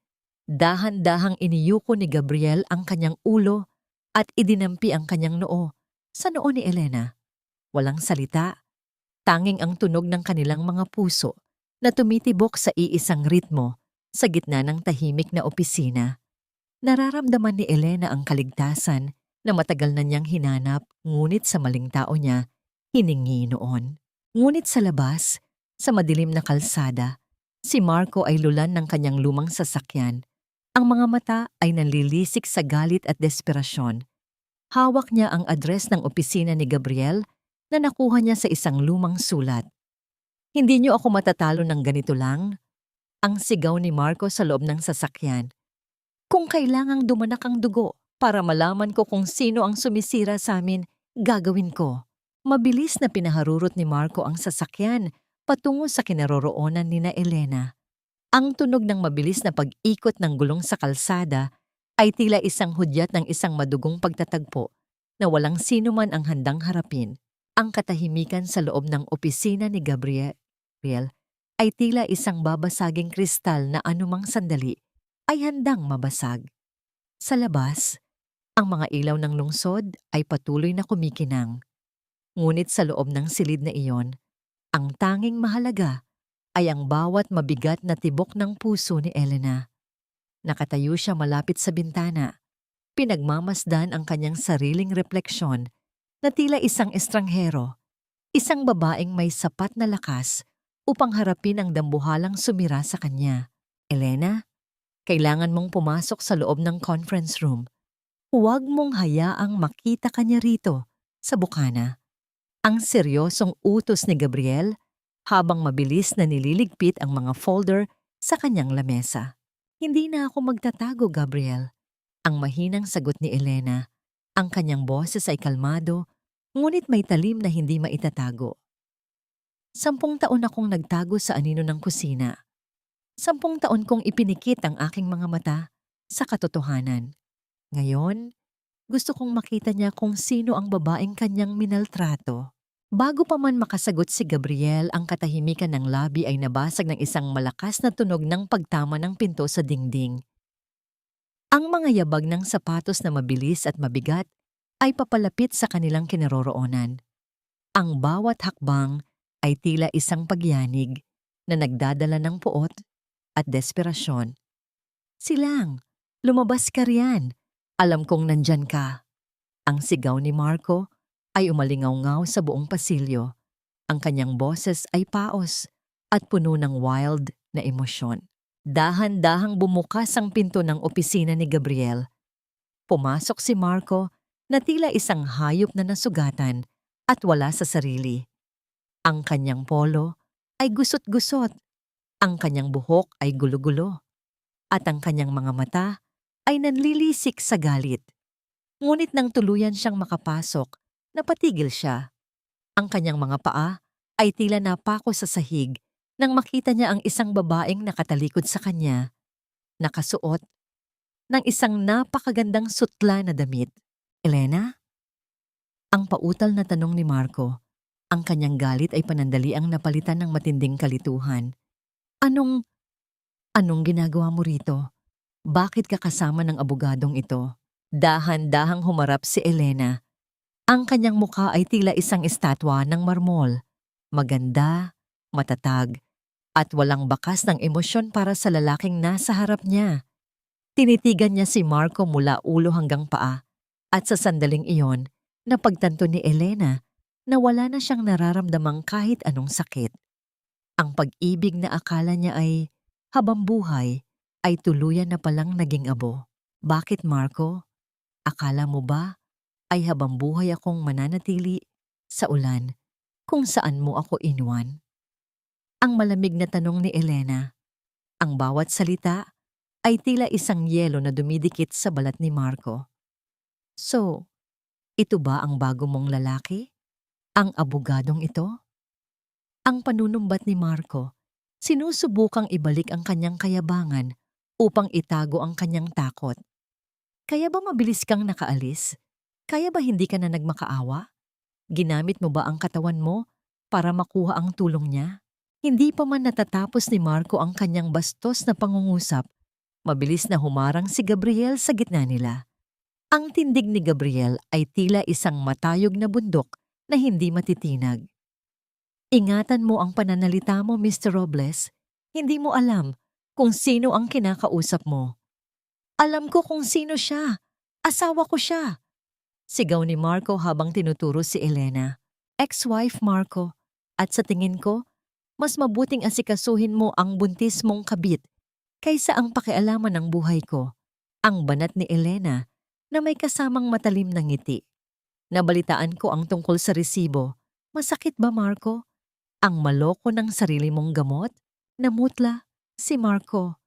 Dahan-dahang iniyuko ni Gabriel ang kanyang ulo at idinampi ang kanyang noo sa noo ni Elena. Walang salita, tanging ang tunog ng kanilang mga puso na tumitibok sa iisang ritmo sa gitna ng tahimik na opisina. Nararamdaman ni Elena ang kaligtasan na matagal na niyang hinanap ngunit sa maling tao niya hiningi noon. Ngunit sa labas, sa madilim na kalsada, si Marco ay lulan ng kanyang lumang sasakyan. Ang mga mata ay nanlilisik sa galit at desperasyon. Hawak niya ang address ng opisina ni Gabriel na nakuha niya sa isang lumang sulat. Hindi niyo ako matatalo ng ganito lang? Ang sigaw ni Marco sa loob ng sasakyan. Kung kailangang dumanak ang dugo para malaman ko kung sino ang sumisira sa amin, gagawin ko. Mabilis na pinaharurot ni Marco ang sasakyan patungo sa kinaroroonan ni na Elena. Ang tunog ng mabilis na pag-ikot ng gulong sa kalsada ay tila isang hudyat ng isang madugong pagtatagpo na walang sino man ang handang harapin. Ang katahimikan sa loob ng opisina ni Gabriel ay tila isang babasaging kristal na anumang sandali ay handang mabasag. Sa labas, ang mga ilaw ng lungsod ay patuloy na kumikinang. Ngunit sa loob ng silid na iyon, ang tanging mahalaga ay ang bawat mabigat na tibok ng puso ni Elena. Nakatayo siya malapit sa bintana. Pinagmamasdan ang kanyang sariling refleksyon na tila isang estranghero, isang babaeng may sapat na lakas upang harapin ang dambuhalang sumira sa kanya. Elena, kailangan mong pumasok sa loob ng conference room. Huwag mong hayaang makita kanya rito sa bukana. Ang seryosong utos ni Gabriel habang mabilis na nililigpit ang mga folder sa kanyang lamesa. Hindi na ako magtatago, Gabriel. Ang mahinang sagot ni Elena. Ang kanyang boses ay kalmado, ngunit may talim na hindi maitatago. 10 taon akong nagtago sa anino ng kusina. 10 taon kong ipinikit ang aking mga mata sa katotohanan. Ngayon, gusto kong makita niya kung sino ang babaeng kanyang minaltrato. Bago pa man makasagot si Gabriel, ang katahimikan ng lobby ay nabasag ng isang malakas na tunog ng pagtama ng pinto sa dingding. Ang mga yabag ng sapatos na mabilis at mabigat ay papalapit sa kanilang kinaroroonan. Ang bawat hakbang ay tila isang pagyanig na nagdadala ng puot at desperasyon. Silang, lumabas ka riyan. Alam kong nandyan ka. Ang sigaw ni Marco ay umalingaw-ngaw sa buong pasilyo. Ang kanyang boses ay paos at puno ng wild na emosyon. Dahan-dahang bumukas ang pinto ng opisina ni Gabriel. Pumasok si Marco na tila isang hayop na nasugatan at wala sa sarili. Ang kanyang polo ay gusot-gusot. Ang kanyang buhok ay gulo-gulo. At ang kanyang mga mata ay nanlilisik sa galit. Ngunit nang tuluyan siyang makapasok, napatigil siya. Ang kanyang mga paa ay tila napako sa sahig nang makita niya ang isang babaeng nakatalikod sa kanya, nakasuot ng isang napakagandang sutla na damit. Elena? Ang pautal na tanong ni Marco. Ang kanyang galit ay panandaliang napalitan ng matinding kalituhan. Anong ginagawa mo rito? Bakit ka kasama ng abogadong ito? Dahan-dahang humarap si Elena. Ang kanyang mukha ay tila isang estatwa ng marmol. Maganda, matatag, at walang bakas ng emosyon para sa lalaking nasa harap niya. Tinitigan niya si Marco mula ulo hanggang paa At sa sandaling iyon, napagtanto ni Elena na wala na siyang nararamdamang kahit anong sakit. Ang pag-ibig na akala niya ay habang buhay ay tuluyan na palang naging abo. Bakit, Marco? Akala mo ba ay habang buhay akong mananatili sa ulan kung saan mo ako iniwan? Ang malamig na tanong ni Elena. Ang bawat salita ay tila isang yelo na dumidikit sa balat ni Marco. So, ito ba ang bago mong lalaki? Ang abogadong ito? Ang panunumbat ni Marco, sinusubukang ibalik ang kanyang kayabangan upang itago ang kanyang takot. Kaya ba mabilis kang nakaalis? Kaya ba hindi ka na nagmakaawa? Ginamit mo ba ang katawan mo para makuha ang tulong niya? Hindi pa man natatapos ni Marco ang kanyang bastos na pangungusap, mabilis na humarang si Gabriel sa gitna nila. Ang tindig ni Gabriel ay tila isang matayog na bundok na hindi matitinag. Ingatan mo ang pananalita mo, Mr. Robles. Hindi mo alam kung sino ang kinakausap mo. Alam ko kung sino siya. Asawa ko siya. Sigaw ni Marco habang tinuturo si Elena. Ex-wife, Marco. At sa tingin ko, mas mabuting asikasuhin mo ang buntis mong kabit kaysa ang pakialaman ng buhay ko. Ang banat ni Elena na may kasamang matalim na ngiti. Nabalitaan ko ang tungkol sa resibo. Masakit ba, Marco? Ang maloko ng sarili mong gamot? Namutla si Marco.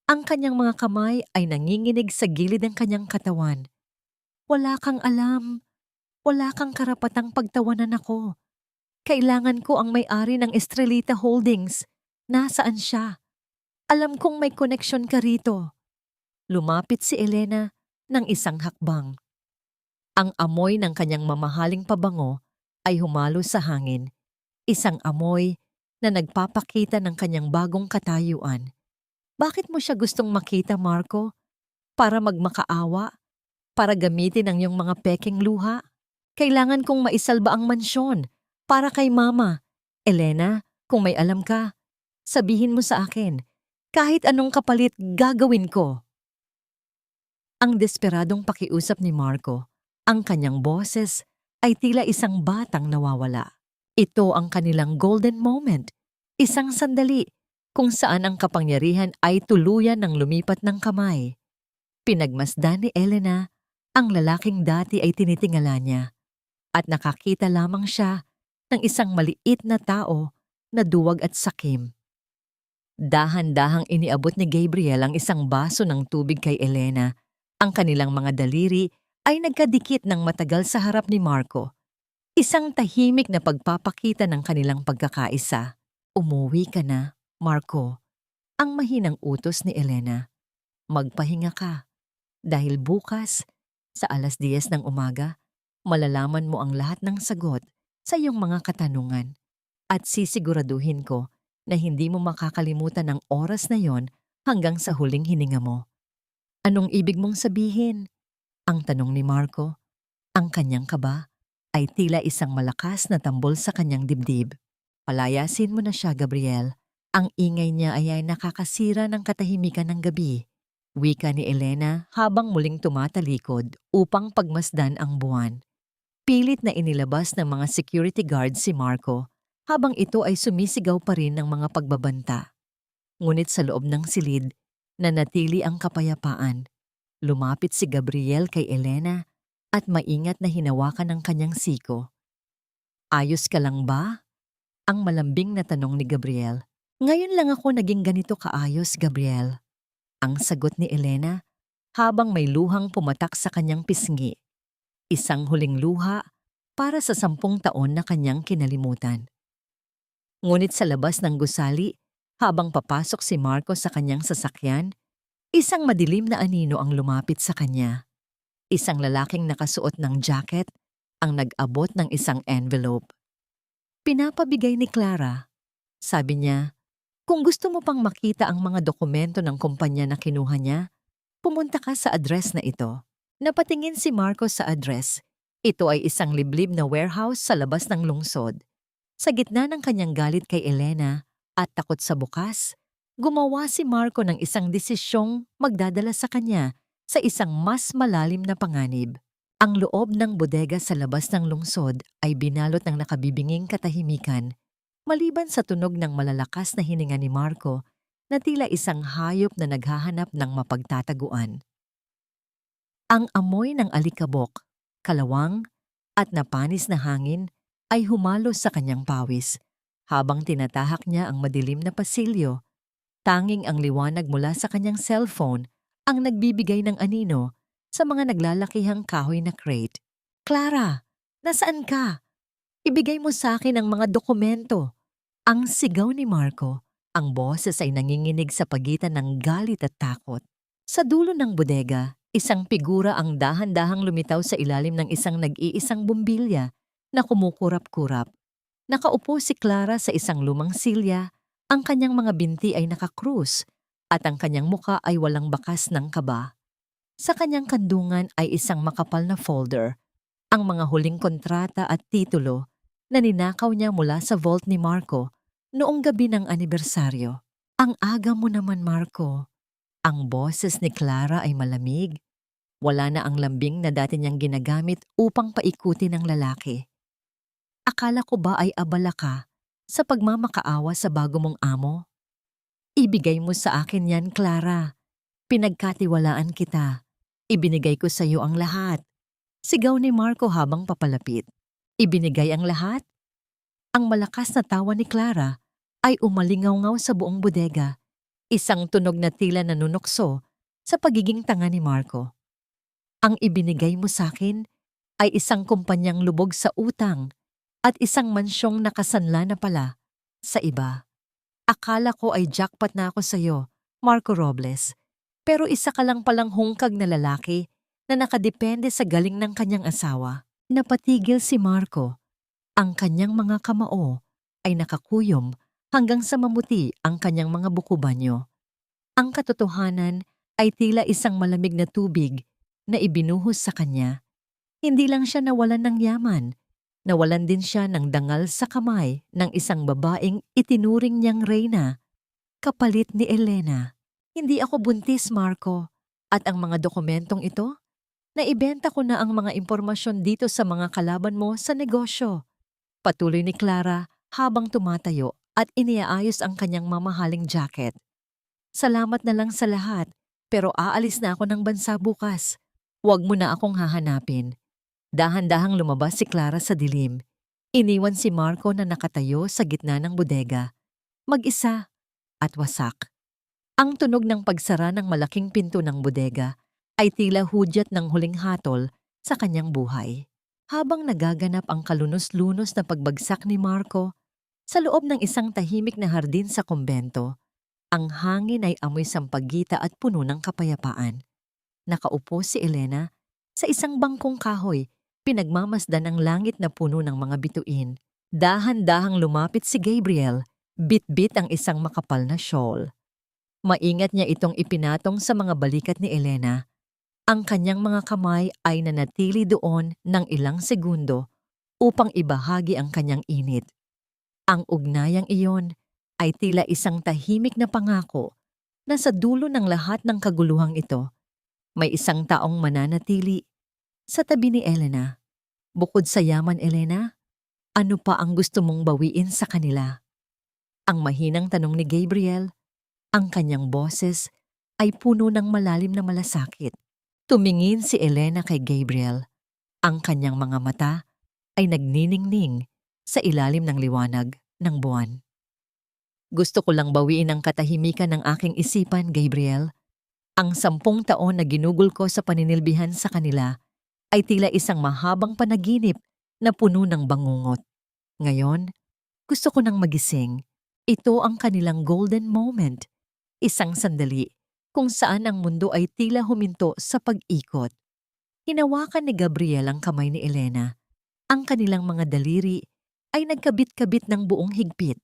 Ang kanyang mga kamay ay nanginginig sa gilid ng kanyang katawan. Wala kang alam. Wala kang karapatang pagtawanan ako. Kailangan ko ang may-ari ng Estrelita Holdings. Nasaan siya? Alam kong may koneksyon ka rito. Lumapit si Elena ng isang hakbang. Ang amoy ng kanyang mamahaling pabango ay humalo sa hangin. Isang amoy na nagpapakita ng kanyang bagong katayuan. Bakit mo siya gustong makita, Marco? Para magmakaawa? Para gamitin ang iyong mga peking luha? Kailangan kong maisalba ang mansyon para kay Mama. Elena, kung may alam ka, sabihin mo sa akin. Kahit anong kapalit gagawin ko. Ang desperadong pakiusap ni Marco, ang kanyang boses ay tila isang batang nawawala. Ito ang kanilang golden moment, isang sandali kung saan ang kapangyarihan ay tuluyan ng lumipat ng kamay. Pinagmasdan ni Elena ang lalaking dati ay tinitingala niya at nakakita lamang siya ng isang maliit na tao na duwag at sakim. Dahan-dahang iniabot ni Gabriel ang isang baso ng tubig kay Elena. Ang kanilang mga daliri ay nagkadikit ng matagal sa harap ni Marco. Isang tahimik na pagpapakita ng kanilang pagkakaisa. Umuwi ka na, Marco. Ang mahinang utos ni Elena. Magpahinga ka. Dahil bukas, sa 10:00 ng umaga, malalaman mo ang lahat ng sagot sa iyong mga katanungan. At sisiguraduhin ko na hindi mo makakalimutan ang oras na yon hanggang sa huling hininga mo. Anong ibig mong sabihin? Ang tanong ni Marco. Ang kanyang kaba ay tila isang malakas na tambol sa kanyang dibdib. Palayasin mo na siya, Gabriel. Ang ingay niya ay nakakasira ng katahimikan ng gabi. Wika ni Elena habang muling tumatalikod upang pagmasdan ang buwan. Pilit na inilabas ng mga security guard si Marco habang ito ay sumisigaw pa rin ng mga pagbabanta. Ngunit sa loob ng silid, nanatili ang kapayapaan. Lumapit si Gabriel kay Elena at maingat na hinawakan ang kanyang siko. Ayos ka lang ba? Ang malambing na tanong ni Gabriel. Ngayon lang ako naging ganito kaayos, Gabriel. Ang sagot ni Elena habang may luhang pumatak sa kanyang pisngi. Isang huling luha para sa 10 taon na kanyang kinalimutan. Ngunit sa labas ng gusali, habang papasok si Marco sa kanyang sasakyan, isang madilim na anino ang lumapit sa kanya. Isang lalaking nakasuot ng jacket ang nag-abot ng isang envelope. Pinapabigay ni Clara. Sabi niya, kung gusto mo pang makita ang mga dokumento ng kumpanya na kinuha niya, pumunta ka sa address na ito. Napatingin si Marco sa address. Ito ay isang liblib na warehouse sa labas ng lungsod. Sa gitna ng kanyang galit kay Elena at takot sa bukas, gumawa si Marco ng isang desisyong magdadala sa kanya sa isang mas malalim na panganib. Ang loob ng bodega sa labas ng lungsod ay binalot ng nakabibinging katahimikan, maliban sa tunog ng malalakas na hininga ni Marco na tila isang hayop na naghahanap ng mapagtataguan. Ang amoy ng alikabok, kalawang, at napanis na hangin ay humalos sa kanyang pawis habang tinatahak niya ang madilim na pasilyo. Tanging ang liwanag mula sa kanyang cellphone ang nagbibigay ng anino sa mga naglalakihang kahoy na crate. "Clara, nasaan ka? Ibigay mo sa akin ang mga dokumento." Ang sigaw ni Marco, ang boses ay nanginginig sa pagitan ng galit at takot. Sa dulo ng bodega, isang figura ang dahan-dahang lumitaw sa ilalim ng isang nag-iisang bumbilya na kumukurap-kurap. Nakaupo si Clara sa isang lumang silya, ang kanyang mga binti ay nakakrus at ang kanyang muka ay walang bakas ng kaba. Sa kanyang kandungan ay isang makapal na folder, ang mga huling kontrata at titulo na ninakaw niya mula sa vault ni Marco noong gabi ng anibersaryo. "Ang aga mo naman, Marco." Ang boses ni Clara ay malamig. Wala na ang lambing na dati niyang ginagamit upang paikutin ng lalaki. "Akala ko ba ay abala ka sa pagmamakaawa sa bago mong amo? Ibigay mo sa akin yan, Clara. Pinagkatiwalaan kita. Ibinigay ko sa iyo ang lahat." Sigaw ni Marco habang papalapit. "Ibinigay ang lahat?" Ang malakas na tawa ni Clara ay umalingaw-ngaw sa buong bodega, isang tunog na tila nanunokso sa pagiging tanga ni Marco. "Ang ibinigay mo sa akin ay isang kumpanyang lubog sa utang at isang mansyong nakasanla na pala sa iba. Akala ko ay jackpot na ako sa iyo, Marco Robles, pero isa ka lang palang hungkag na lalaki na nakadepende sa galing ng kanyang asawa." Napatigil si Marco. Ang kanyang mga kamao ay nakakuyom hanggang sa mamuti ang kanyang mga buko-banyo. Ang katotohanan ay tila isang malamig na tubig na ibinuhos sa kanya. Hindi lang siya nawalan ng yaman, nawalan din siya ng dangal sa kamay ng isang babaeng itinuring niyang reyna, kapalit ni Elena. "Hindi ako buntis, Marco, at ang mga dokumentong ito, naibenta ko na ang mga impormasyon dito sa mga kalaban mo sa negosyo." Patuloy ni Clara habang tumatayo at iniaayos ang kanyang mamahaling jacket. "Salamat na lang sa lahat, pero aalis na ako ng bansa bukas. Huwag mo na akong hahanapin." Dahan-dahang lumabas si Clara sa dilim. Iniwan si Marco na nakatayo sa gitna ng bodega, mag-isa at wasak. Ang tunog ng pagsara ng malaking pinto ng bodega ay tila hudyat ng huling hatol sa kanyang buhay. Habang nagaganap ang kalunos-lunos na pagbagsak ni Marco sa loob ng isang tahimik na hardin sa kumbento, ang hangin ay amoy sampagita at puno ng kapayapaan. Nakaupo si Elena sa isang bangkong kahoy, pinagmamasdan ang langit na puno ng mga bituin. Dahan-dahang lumapit si Gabriel, bit-bit ang isang makapal na shawl. Maingat niya itong ipinatong sa mga balikat ni Elena. Ang kanyang mga kamay ay nanatili doon ng ilang segundo upang ibahagi ang kanyang init. Ang ugnayang iyon ay tila isang tahimik na pangako na sa dulo ng lahat ng kaguluhang ito, may isang taong mananatili sa tabi ni Elena. "Bukod sa yaman, Elena, ano pa ang gusto mong bawiin sa kanila?" Ang mahinang tanong ni Gabriel, ang kanyang boses ay puno ng malalim na malasakit. Tumingin si Elena kay Gabriel. Ang kanyang mga mata ay nagniningning sa ilalim ng liwanag ng buwan. "Gusto ko lang bawiin ang katahimikan ng aking isipan, Gabriel. Ang 10 taon na ginugol ko sa paninilbihan sa kanila ay tila isang mahabang panaginip na puno ng bangungot. Ngayon, gusto ko nang magising. Ito ang kanilang golden moment. Isang sandali kung saan ang mundo ay tila huminto sa pag-ikot." Hinawakan ni Gabriel ang kamay ni Elena. Ang kanilang mga daliri ay nagkabit-kabit ng buong higpit.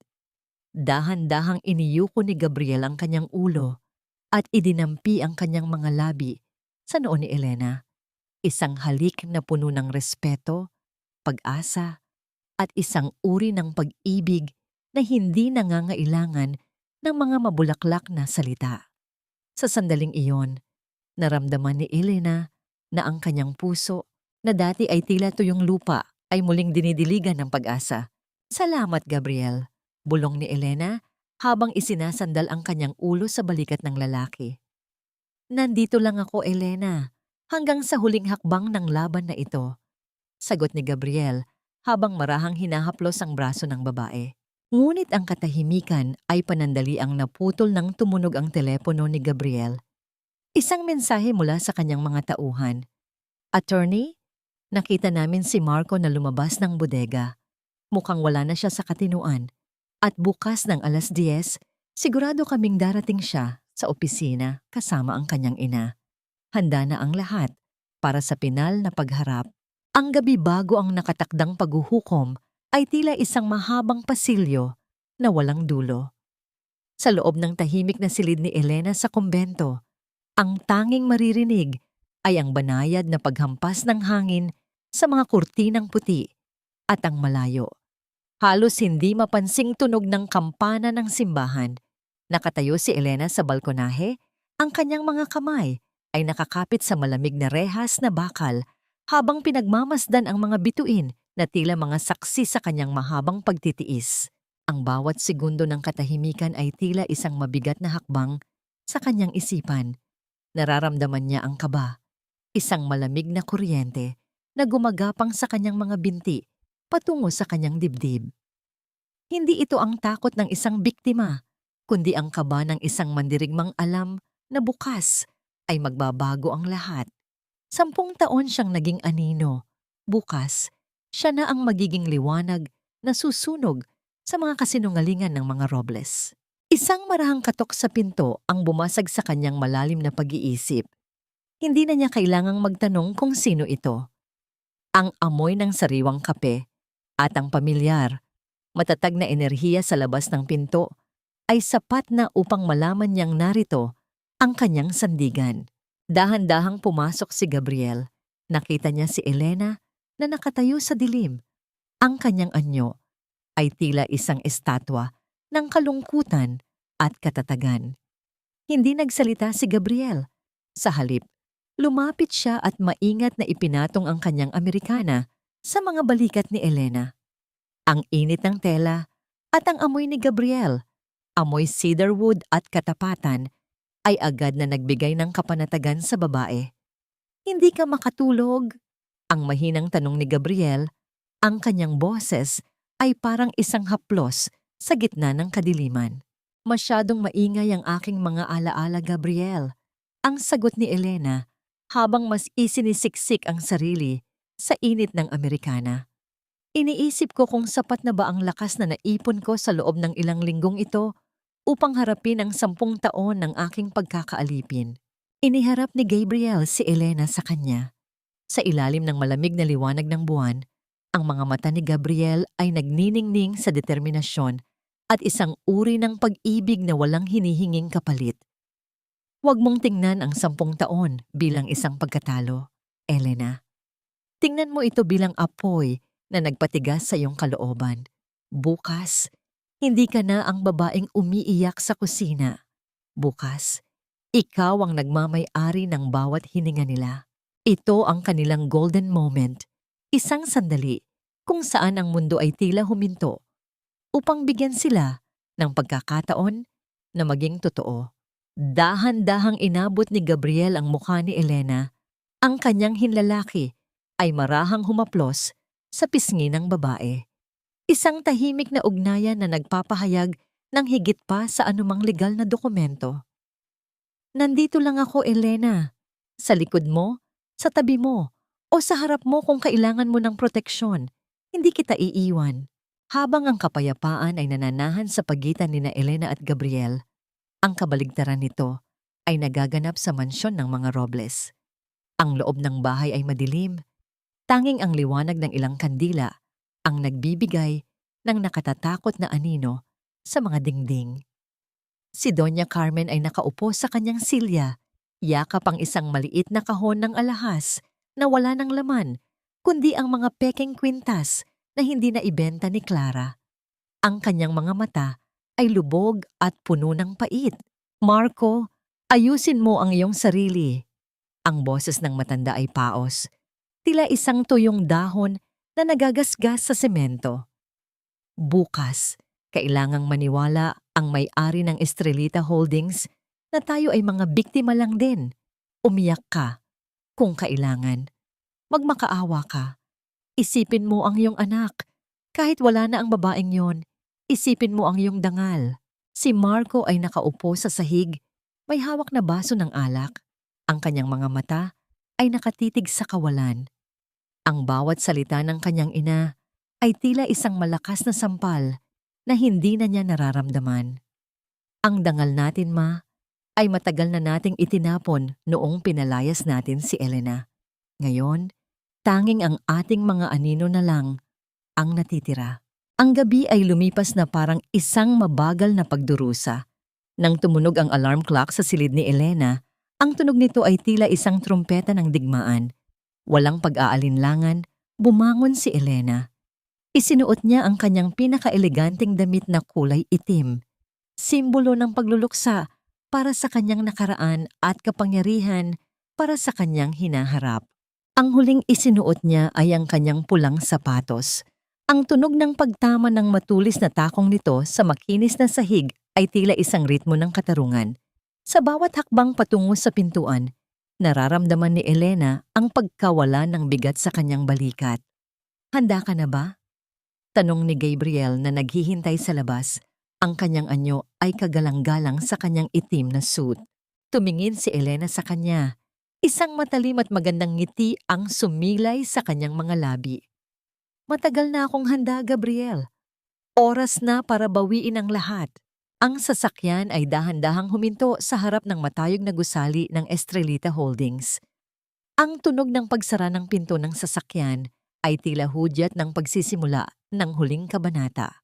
Dahan-dahang iniyuko ni Gabriel ang kanyang ulo at idinampi ang kanyang mga labi sa noo ni Elena. Isang halik na puno ng respeto, pag-asa, at isang uri ng pag-ibig na hindi nangangailangan ng mga mabulaklak na salita. Sa sandaling iyon, naramdaman ni Elena na ang kanyang puso na dati ay tila tuyong lupa ay muling dinidiligan ng pag-asa. Salamat, Gabriel, bulong ni Elena habang isinasandal ang kanyang ulo sa balikat ng lalaki. Nandito lang ako, Elena, hanggang sa huling hakbang ng laban na ito, sagot ni Gabriel habang marahang hinahaplos ang braso ng babae. Ngunit ang katahimikan ay panandaliang naputol nang tumunog ang telepono ni Gabriel. Isang mensahe mula sa kanyang mga tauhan. Attorney, nakita namin si Marco na lumabas ng bodega. Mukhang wala na siya sa katinuan. At bukas ng 10:00, sigurado kaming darating siya sa opisina kasama ang kanyang ina. Handa na ang lahat para sa pinal na pagharap. Ang gabi bago ang nakatakdang paghuhukom ay tila isang mahabang pasilyo na walang dulo. Sa loob ng tahimik na silid ni Elena sa kumbento, ang tanging maririnig ay ang banayad na paghampas ng hangin sa mga kurtinang puti at ang malayo. Halos hindi mapansing tunog ng kampana ng simbahan. Nakatayo si Elena sa balkonahe, ang kanyang mga kamay ay nakakapit sa malamig na rehas na bakal habang pinagmamasdan ang mga bituin na tila mga saksi sa kanyang mahabang pagtitiis. Ang bawat segundo ng katahimikan ay tila isang mabigat na hakbang sa kanyang isipan. Nararamdaman niya ang kaba, isang malamig na kuryente na gumagapang sa kanyang mga binti patungo sa kanyang dibdib. Hindi ito ang takot ng isang biktima, kundi ang kaba ng isang mandirigmang alam na bukas ay magbabago ang lahat. 10 taon siyang naging anino. Bukas, siya na ang magiging liwanag na susunog sa mga kasinungalingan ng mga Robles. Isang marahang katok sa pinto ang bumasag sa kanyang malalim na pag-iisip. Hindi na niya kailangang magtanong kung sino ito. Ang amoy ng sariwang kape at ang pamilyar, matatag na enerhiya sa labas ng pinto ay sapat na upang malaman niyang narito ang kanyang sandigan. Dahan-dahang pumasok si Gabriel. Nakita niya si Elena na nakatayo sa dilim. Ang kanyang anyo ay tila isang estatwa ng kalungkutan at katatagan. Hindi nagsalita si Gabriel. Sa halip, lumapit siya at maingat na ipinatong ang kanyang Amerikana sa mga balikat ni Elena. Ang init ng tela at ang amoy ni Gabriel, amoy cedarwood at katapatan, ay agad na nagbigay ng kapanatagan sa babae. Hindi ka makatulog? Ang mahinang tanong ni Gabriel, ang kanyang boses ay parang isang haplos sa gitna ng kadiliman. Masyadong maingay ang aking mga alaala, Gabriel. Ang sagot ni Elena habang mas isinisiksik ang sarili sa init ng Amerikana. Iniisip ko kung sapat na ba ang lakas na naipon ko sa loob ng ilang linggong ito upang harapin ang 10 taon ng aking pagkakaalipin. Iniharap ni Gabriel si Elena sa kanya. Sa ilalim ng malamig na liwanag ng buwan, ang mga mata ni Gabriel ay nagniningning sa determinasyon at isang uri ng pag-ibig na walang hinihinging kapalit. Huwag mong tingnan ang 10 taon bilang isang pagkatalo, Elena. Tingnan mo ito bilang apoy na nagpatigas sa iyong kalooban. Bukas, hindi ka na ang babaeng umiiyak sa kusina. Bukas, ikaw ang nagmamay-ari ng bawat hininga nila. Ito ang kanilang golden moment, isang sandali kung saan ang mundo ay tila huminto upang bigyan sila ng pagkakataon na maging totoo. Dahan-dahang inabot ni Gabriel ang mukha ni Elena. Ang kanyang hinlalaki ay marahang humaplos sa pisngi ng babae. Isang tahimik na ugnayan na nagpapahayag ng higit pa sa anumang legal na dokumento. Nandito lang ako, Elena. Sa likod mo, sa tabi mo, o sa harap mo kung kailangan mo ng proteksyon. Hindi kita iiwan. Habang ang kapayapaan ay nananahan sa pagitan nina Elena at Gabriel, ang kabaligtaran nito ay nagaganap sa mansyon ng mga Robles. Ang loob ng bahay ay madilim. Tanging ang liwanag ng ilang kandila ang nagbibigay ng nakatatakot na anino sa mga dingding. Si Doña Carmen ay nakaupo sa kanyang silya, yakap ang isang maliit na kahon ng alahas na wala ng laman, kundi ang mga pekeng kwintas na hindi na ibenta ni Clara. Ang kanyang mga mata ay lubog at puno ng pait. Marco, ayusin mo ang iyong sarili. Ang boses ng matanda ay paos. tila isang tuyong dahon na nagagasgas sa semento. Bukas, kailangang maniwala ang may-ari ng Estrelita Holdings na tayo ay mga biktima lang din. Umiyak ka kung kailangan. Magmakaawa ka. Isipin mo ang iyong anak. Kahit wala na ang babaeng yon, isipin mo ang iyong dangal. Si Marco ay nakaupo sa sahig, may hawak na baso ng alak. Ang kanyang mga mata ay nakatitig sa kawalan. Ang bawat salita ng kanyang ina ay tila isang malakas na sampal na hindi na niya nararamdaman. Ang dangal natin, Ma, ay matagal na nating itinapon noong pinalayas natin si Elena. Ngayon, tanging ang ating mga anino na lang ang natitira. Ang gabi ay lumipas na parang isang mabagal na pagdurusa. Nang tumunog ang alarm clock sa silid ni Elena, ang tunog nito ay tila isang trumpeta ng digmaan. Walang pag-aalinlangan, bumangon si Elena. Isinuot niya ang kanyang pinaka-eleganting damit na kulay itim, simbolo ng pagluluksa para sa kanyang nakaraan at kapangyarihan para sa kanyang hinaharap. Ang huling isinuot niya ay ang kanyang pulang sapatos. Ang tunog ng pagtama ng matulis na takong nito sa makinis na sahig ay tila isang ritmo ng katarungan. Sa bawat hakbang patungo sa pintuan, nararamdaman ni Elena ang pagkawala ng bigat sa kanyang balikat. Handa ka na ba? Tanong ni Gabriel na naghihintay sa labas. Ang kanyang anyo ay kagalang-galang sa kanyang itim na suit. Tumingin si Elena sa kanya. Isang matalim at magandang ngiti ang sumilay sa kanyang mga labi. Matagal na akong handa, Gabriel. Oras na para bawiin ang lahat. Ang sasakyan ay dahan-dahang huminto sa harap ng matayog na gusali ng Estrelita Holdings. Ang tunog ng pagsara ng pinto ng sasakyan ay tila hudyat ng pagsisimula ng huling kabanata.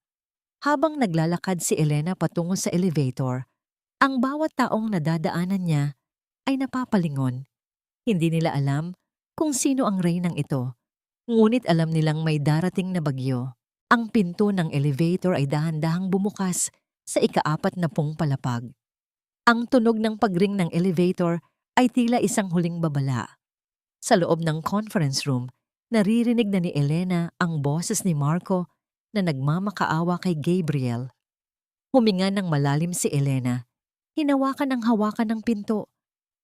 Habang naglalakad si Elena patungo sa elevator, ang bawat taong nadadaanan niya ay napapalingon. Hindi nila alam kung sino ang reynang ito, ngunit alam nilang may darating na bagyo. Ang pinto ng elevator ay dahan-dahang bumukas sa ika-40 palapag. Ang tunog ng pagring ng elevator ay tila isang huling babala. Sa loob ng conference room, naririnig na ni Elena ang boses ni Marco na nagmamakaawa kay Gabriel. Huminga ng malalim si Elena, hinawakan ng hawakan ng pinto,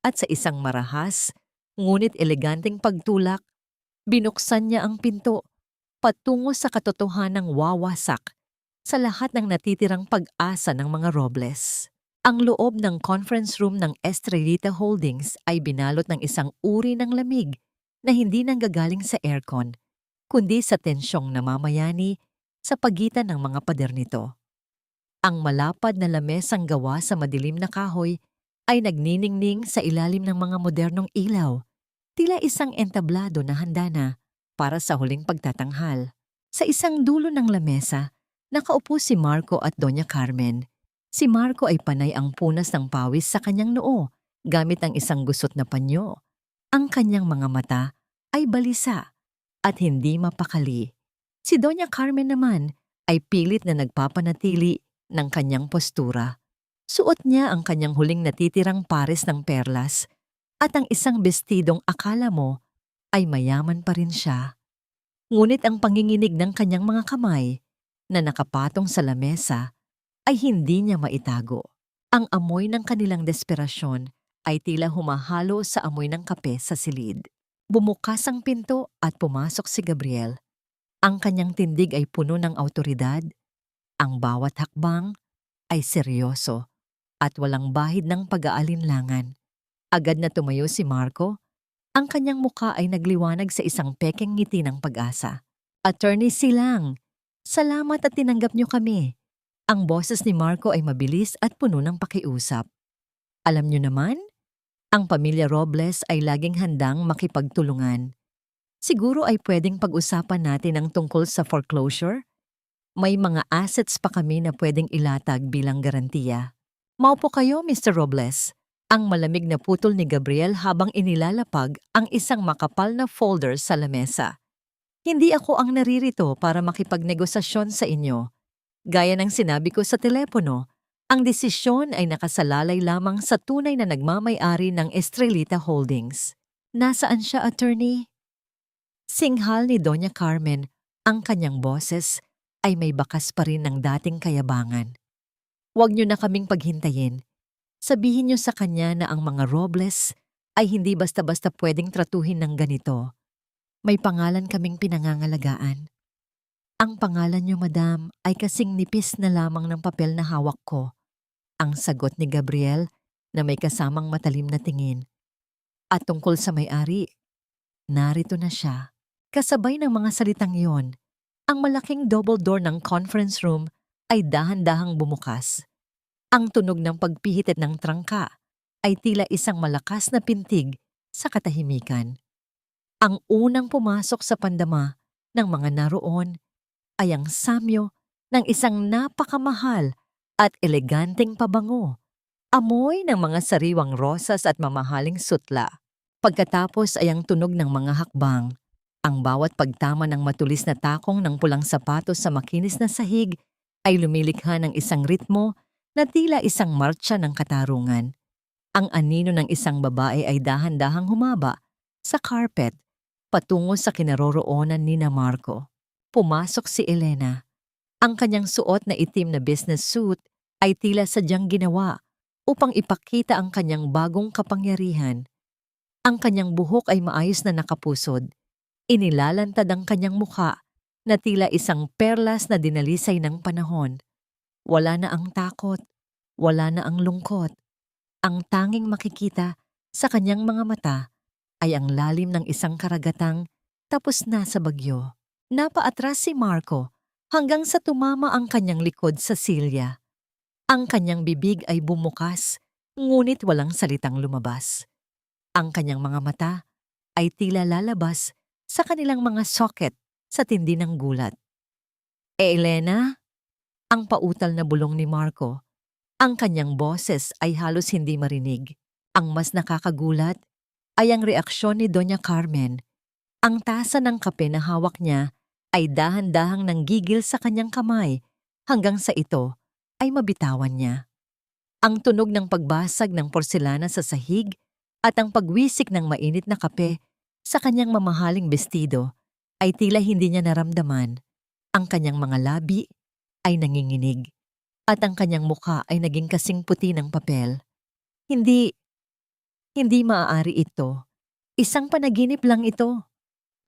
at sa isang marahas, ngunit eleganteng pagtulak, binuksan niya ang pinto patungo sa katotohanang wawasak sa lahat ng natitirang pag-asa ng mga Robles. Ang loob ng conference room ng Estrelita Holdings ay binalot ng isang uri ng lamig na hindi nanggagaling sa aircon, kundi sa tensyong namamayani sa pagitan ng mga pader nito. Ang malapad na lamesang gawa sa madilim na kahoy ay nagniningning sa ilalim ng mga modernong ilaw, tila isang entablado na handa na para sa huling pagtatanghal. Sa isang dulo ng lamesa, nakaupo si Marco at Doña Carmen. Si Marco ay panay ang punas ng pawis sa kanyang noo gamit ang isang gusot na panyo. Ang kanyang mga mata ay balisa at hindi mapakali. Si Doña Carmen naman ay pilit na nagpapanatili ng kanyang postura. Suot niya ang kanyang huling natitirang pares ng perlas at ang isang bestidong akala mo ay mayaman pa rin siya. Ngunit ang panginginig ng kanyang mga kamay na nakapatong sa lamesa ay hindi niya maitago. Ang amoy ng kanilang desperasyon ay tila humahalo sa amoy ng kape sa silid. Bumukas ang pinto at pumasok si Gabriel. Ang kanyang tindig ay puno ng awtoridad. Ang bawat hakbang ay seryoso at walang bahid ng pag-aalinlangan. Agad na tumayo si Marco. Ang kanyang muka ay nagliwanag sa isang pekeng ngiti ng pag-asa. Attorney Silang, salamat at tinanggap niyo kami. Ang boses ni Marco ay mabilis at puno ng pakiusap. Alam niyo naman, ang pamilya Robles ay laging handang makipagtulungan. Siguro ay pwedeng pag-usapan natin ang tungkol sa foreclosure? May mga assets pa kami na pwedeng ilatag bilang garantiya. Maupo kayo, Mr. Robles. Ang malamig na putol ni Gabriel habang inilalapag ang isang makapal na folder sa lamesa. Hindi ako ang naririto para makipagnegosasyon sa inyo. Gaya ng sinabi ko sa telepono, ang desisyon ay nakasalalay lamang sa tunay na nagmamay-ari ng Estrelita Holdings. Nasaan siya, attorney? Singhal ni Doña Carmen ang kanyang boses ay may bakas pa rin ng dating kayabangan. Huwag niyo na kaming paghintayin. Sabihin niyo sa kanya na ang mga Robles ay hindi basta-basta pwedeng tratuhin ng ganito. May pangalan kaming pinangangalagaan. Ang pangalan niyo, madam, ay kasing nipis na lamang ng papel na hawak ko. Ang sagot ni Gabriel na may kasamang matalim na tingin. At tungkol sa may-ari, narito na siya. Kasabay ng mga salitang iyon, ang malaking double door ng conference room ay dahan-dahang bumukas. Ang tunog ng pagpihit ng trangka ay tila isang malakas na pintig sa katahimikan. Ang unang pumasok sa pandama ng mga naroon ay ang samyo ng isang napakamahal at eleganteng pabango. Amoy ng mga sariwang rosas at mamahaling sutla. Pagkatapos ay ang tunog ng mga hakbang. Ang bawat pagtama ng matulis na takong ng pulang sapatos sa makinis na sahig ay lumilikha ng isang ritmo na tila isang martsa ng katarungan. Ang anino ng isang babae ay dahan-dahang humaba sa carpet patungo sa kinaroroonan ni Marco. Pumasok si Elena. Ang kanyang suot na itim na business suit ay tila sadyang ginawa upang ipakita ang kanyang bagong kapangyarihan. Ang kanyang buhok ay maayos na nakapusod. Inilalantad ang kanyang mukha na tila isang perlas na dinalisay ng panahon. Wala na ang takot, wala na ang lungkot. Ang tanging makikita sa kanyang mga mata ay ang lalim ng isang karagatang tapos na sa bagyo. Napaatras si Marco hanggang sa tumama ang kanyang likod sa silya. Ang kanyang bibig ay bumukas, ngunit walang salitang lumabas. Ang kanyang mga mata ay tila lalabas sa kanilang mga socket sa tindi ng gulat. Elena? Ang pautal na bulong ni Marco. Ang kanyang boses ay halos hindi marinig. Ang mas nakakagulat ay ang reaksyon ni Doña Carmen. Ang tasa ng kape na hawak niya ay dahan-dahang nanggigil sa kanyang kamay hanggang sa ito ay mabitawan niya. Ang tunog ng pagbasag ng porselana sa sahig at ang pagwisik ng mainit na kape sa kanyang mamahaling bestido ay tila hindi niya naramdaman. Ang kanyang mga labi ay nanginginig at ang kanyang mukha ay naging kasing puti ng papel. Hindi maaari ito. Isang panaginip lang ito.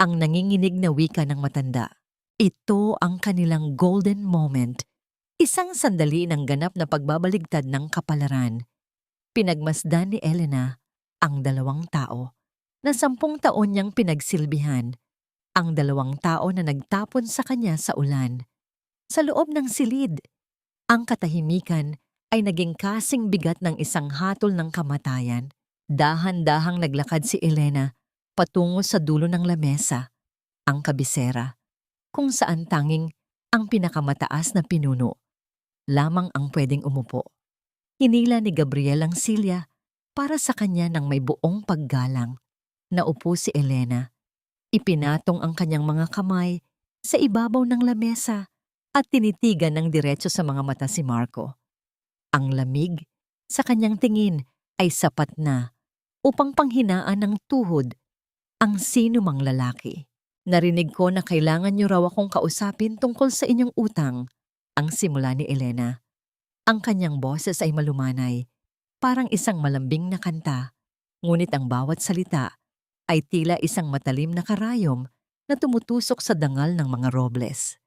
Ang nanginginig na wika ng matanda. Ito ang kanilang golden moment. Isang sandali ng ganap na pagbabaligtad ng kapalaran. Pinagmasdan ni Elena ang dalawang tao na 10 taon niyang pinagsilbihan. Ang dalawang tao na nagtapon sa kanya sa ulan. Sa loob ng silid, ang katahimikan ay naging kasing bigat ng isang hatol ng kamatayan. Dahan-dahang naglakad si Elena patungo sa dulo ng lamesa, ang kabisera, kung saan tanging ang pinakamataas na pinuno lamang ang pwedeng umupo. Hinila ni Gabriel ang silya para sa kanya ng may buong paggalang. Naupo si Elena. Ipinatong ang kanyang mga kamay sa ibabaw ng lamesa at tinitigan ng diretso sa mga mata si Marco. Ang lamig sa kanyang tingin ay sapat na upang panghinaan ng tuhod ang sino mang lalaki. Narinig ko na kailangan niyo raw akong kausapin tungkol sa inyong utang, ang simula ni Elena. Ang kanyang boses ay malumanay, parang isang malambing na kanta, ngunit ang bawat salita ay tila isang matalim na karayom na tumutusok sa dangal ng mga Robles.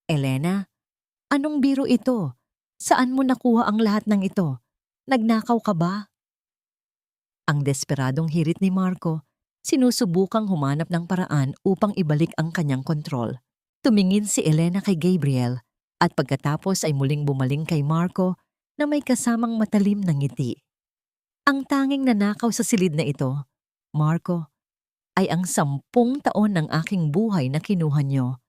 Elena, anong biro ito? Saan mo nakuha ang lahat ng ito? Nagnakaw ka ba? Ang desperadong hirit ni Marco, sinusubukang humanap ng paraan upang ibalik ang kanyang kontrol. Tumingin si Elena kay Gabriel at pagkatapos ay muling bumaling kay Marco na may kasamang matalim na ngiti. Ang tanging nanakaw sa silid na ito, Marco, ay ang 10 taon ng aking buhay na kinuha niyo.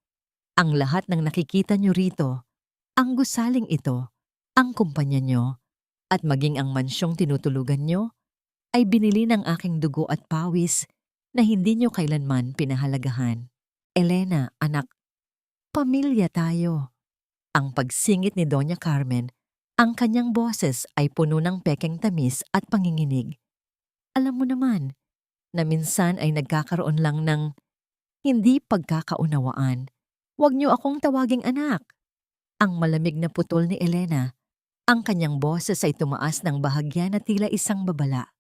Ang lahat ng nakikita niyo rito, ang gusaling ito, ang kumpanya niyo, at maging ang mansyong tinutulugan niyo, ay binili ng aking dugo at pawis na hindi niyo kailanman pinahalagahan. Elena, anak, pamilya tayo. Ang pagsingit ni Doña Carmen, ang kanyang boses ay puno ng pekeng tamis at panginginig. Alam mo naman, na minsan ay nagkakaroon lang ng Hindi pagkakaunawaan. Huwag niyo akong tawaging anak. Ang malamig na putol ni Elena. Ang kanyang boses ay tumaas ng bahagya na tila isang babala.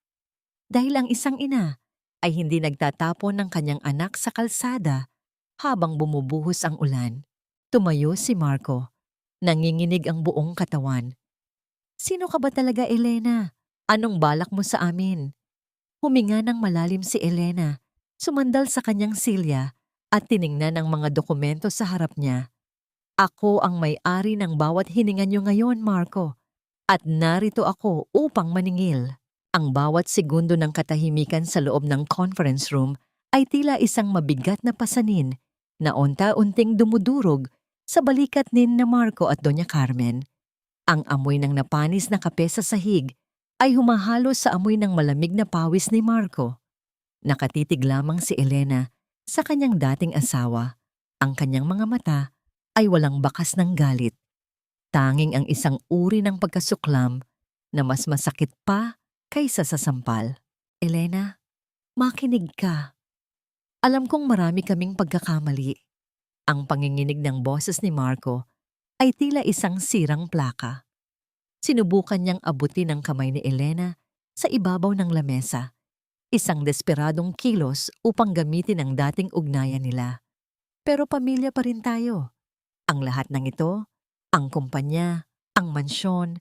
Dahil ang isang ina ay hindi nagtatapon ng kanyang anak sa kalsada habang bumubuhos ang ulan. Tumayo si Marco. Nanginginig ang buong katawan. Sino ka ba talaga, Elena? Anong balak mo sa amin? Huminga ng malalim si Elena. Sumandal sa kanyang silya at tiningnan ang mga dokumento sa harap niya. Ako ang may-ari ng bawat hininga niyo ngayon, Marco. At narito ako upang maningil. Ang bawat segundo ng katahimikan sa loob ng conference room ay tila isang mabigat na pasanin na unta-unting dumudurog sa balikat na Marco at Doña Carmen. Ang amoy ng napanis na kape sa sahig ay humahalo sa amoy ng malamig na pawis ni Marco. Nakatitig lamang si Elena sa kanyang dating asawa. Ang kanyang mga mata ay walang bakas ng galit. Tanging ang isang uri ng pagkasuklam na mas masakit pa kaysa sa sampal. Elena, makinig ka. Alam kong marami kaming pagkakamali. Ang panginginig ng boses ni Marco ay tila isang sirang plaka. Sinubukan niyang abutin ang kamay ni Elena sa ibabaw ng lamesa. Isang desperadong kilos upang gamitin ang dating ugnayan nila. Pero pamilya pa rin tayo. Ang lahat ng ito, ang kumpanya, ang mansyon,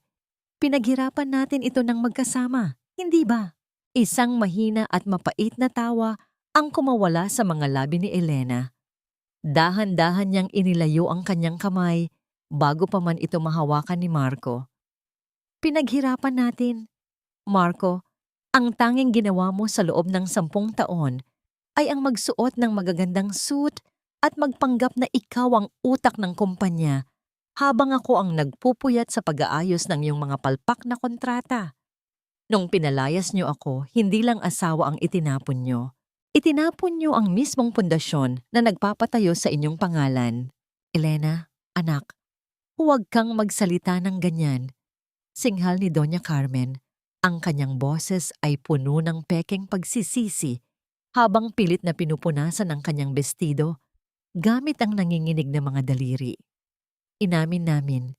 pinaghirapan natin ito ng magkasama, hindi ba? Isang mahina at mapait na tawa ang kumawala sa mga labi ni Elena. Dahan-dahan niyang inilayo ang kanyang kamay bago pa man ito mahawakan ni Marco. Pinaghirapan natin. Marco, ang tanging ginawa mo sa loob ng 10 taon ay ang magsuot ng magagandang suit at magpanggap na ikaw ang utak ng kumpanya habang ako ang nagpupuyat sa pag-aayos ng iyong mga palpak na kontrata. Nung pinalayas niyo ako, hindi lang asawa ang itinapon niyo. Itinapon niyo ang mismong pundasyon na nagpapatayo sa inyong pangalan. Elena, anak, huwag kang magsalita ng ganyan. Singhal ni Doña Carmen. Ang kanyang boses ay puno ng pekeng pagsisisi habang pilit na pinupunasan ang kanyang bestido gamit ang nanginginig na mga daliri. Inamin namin,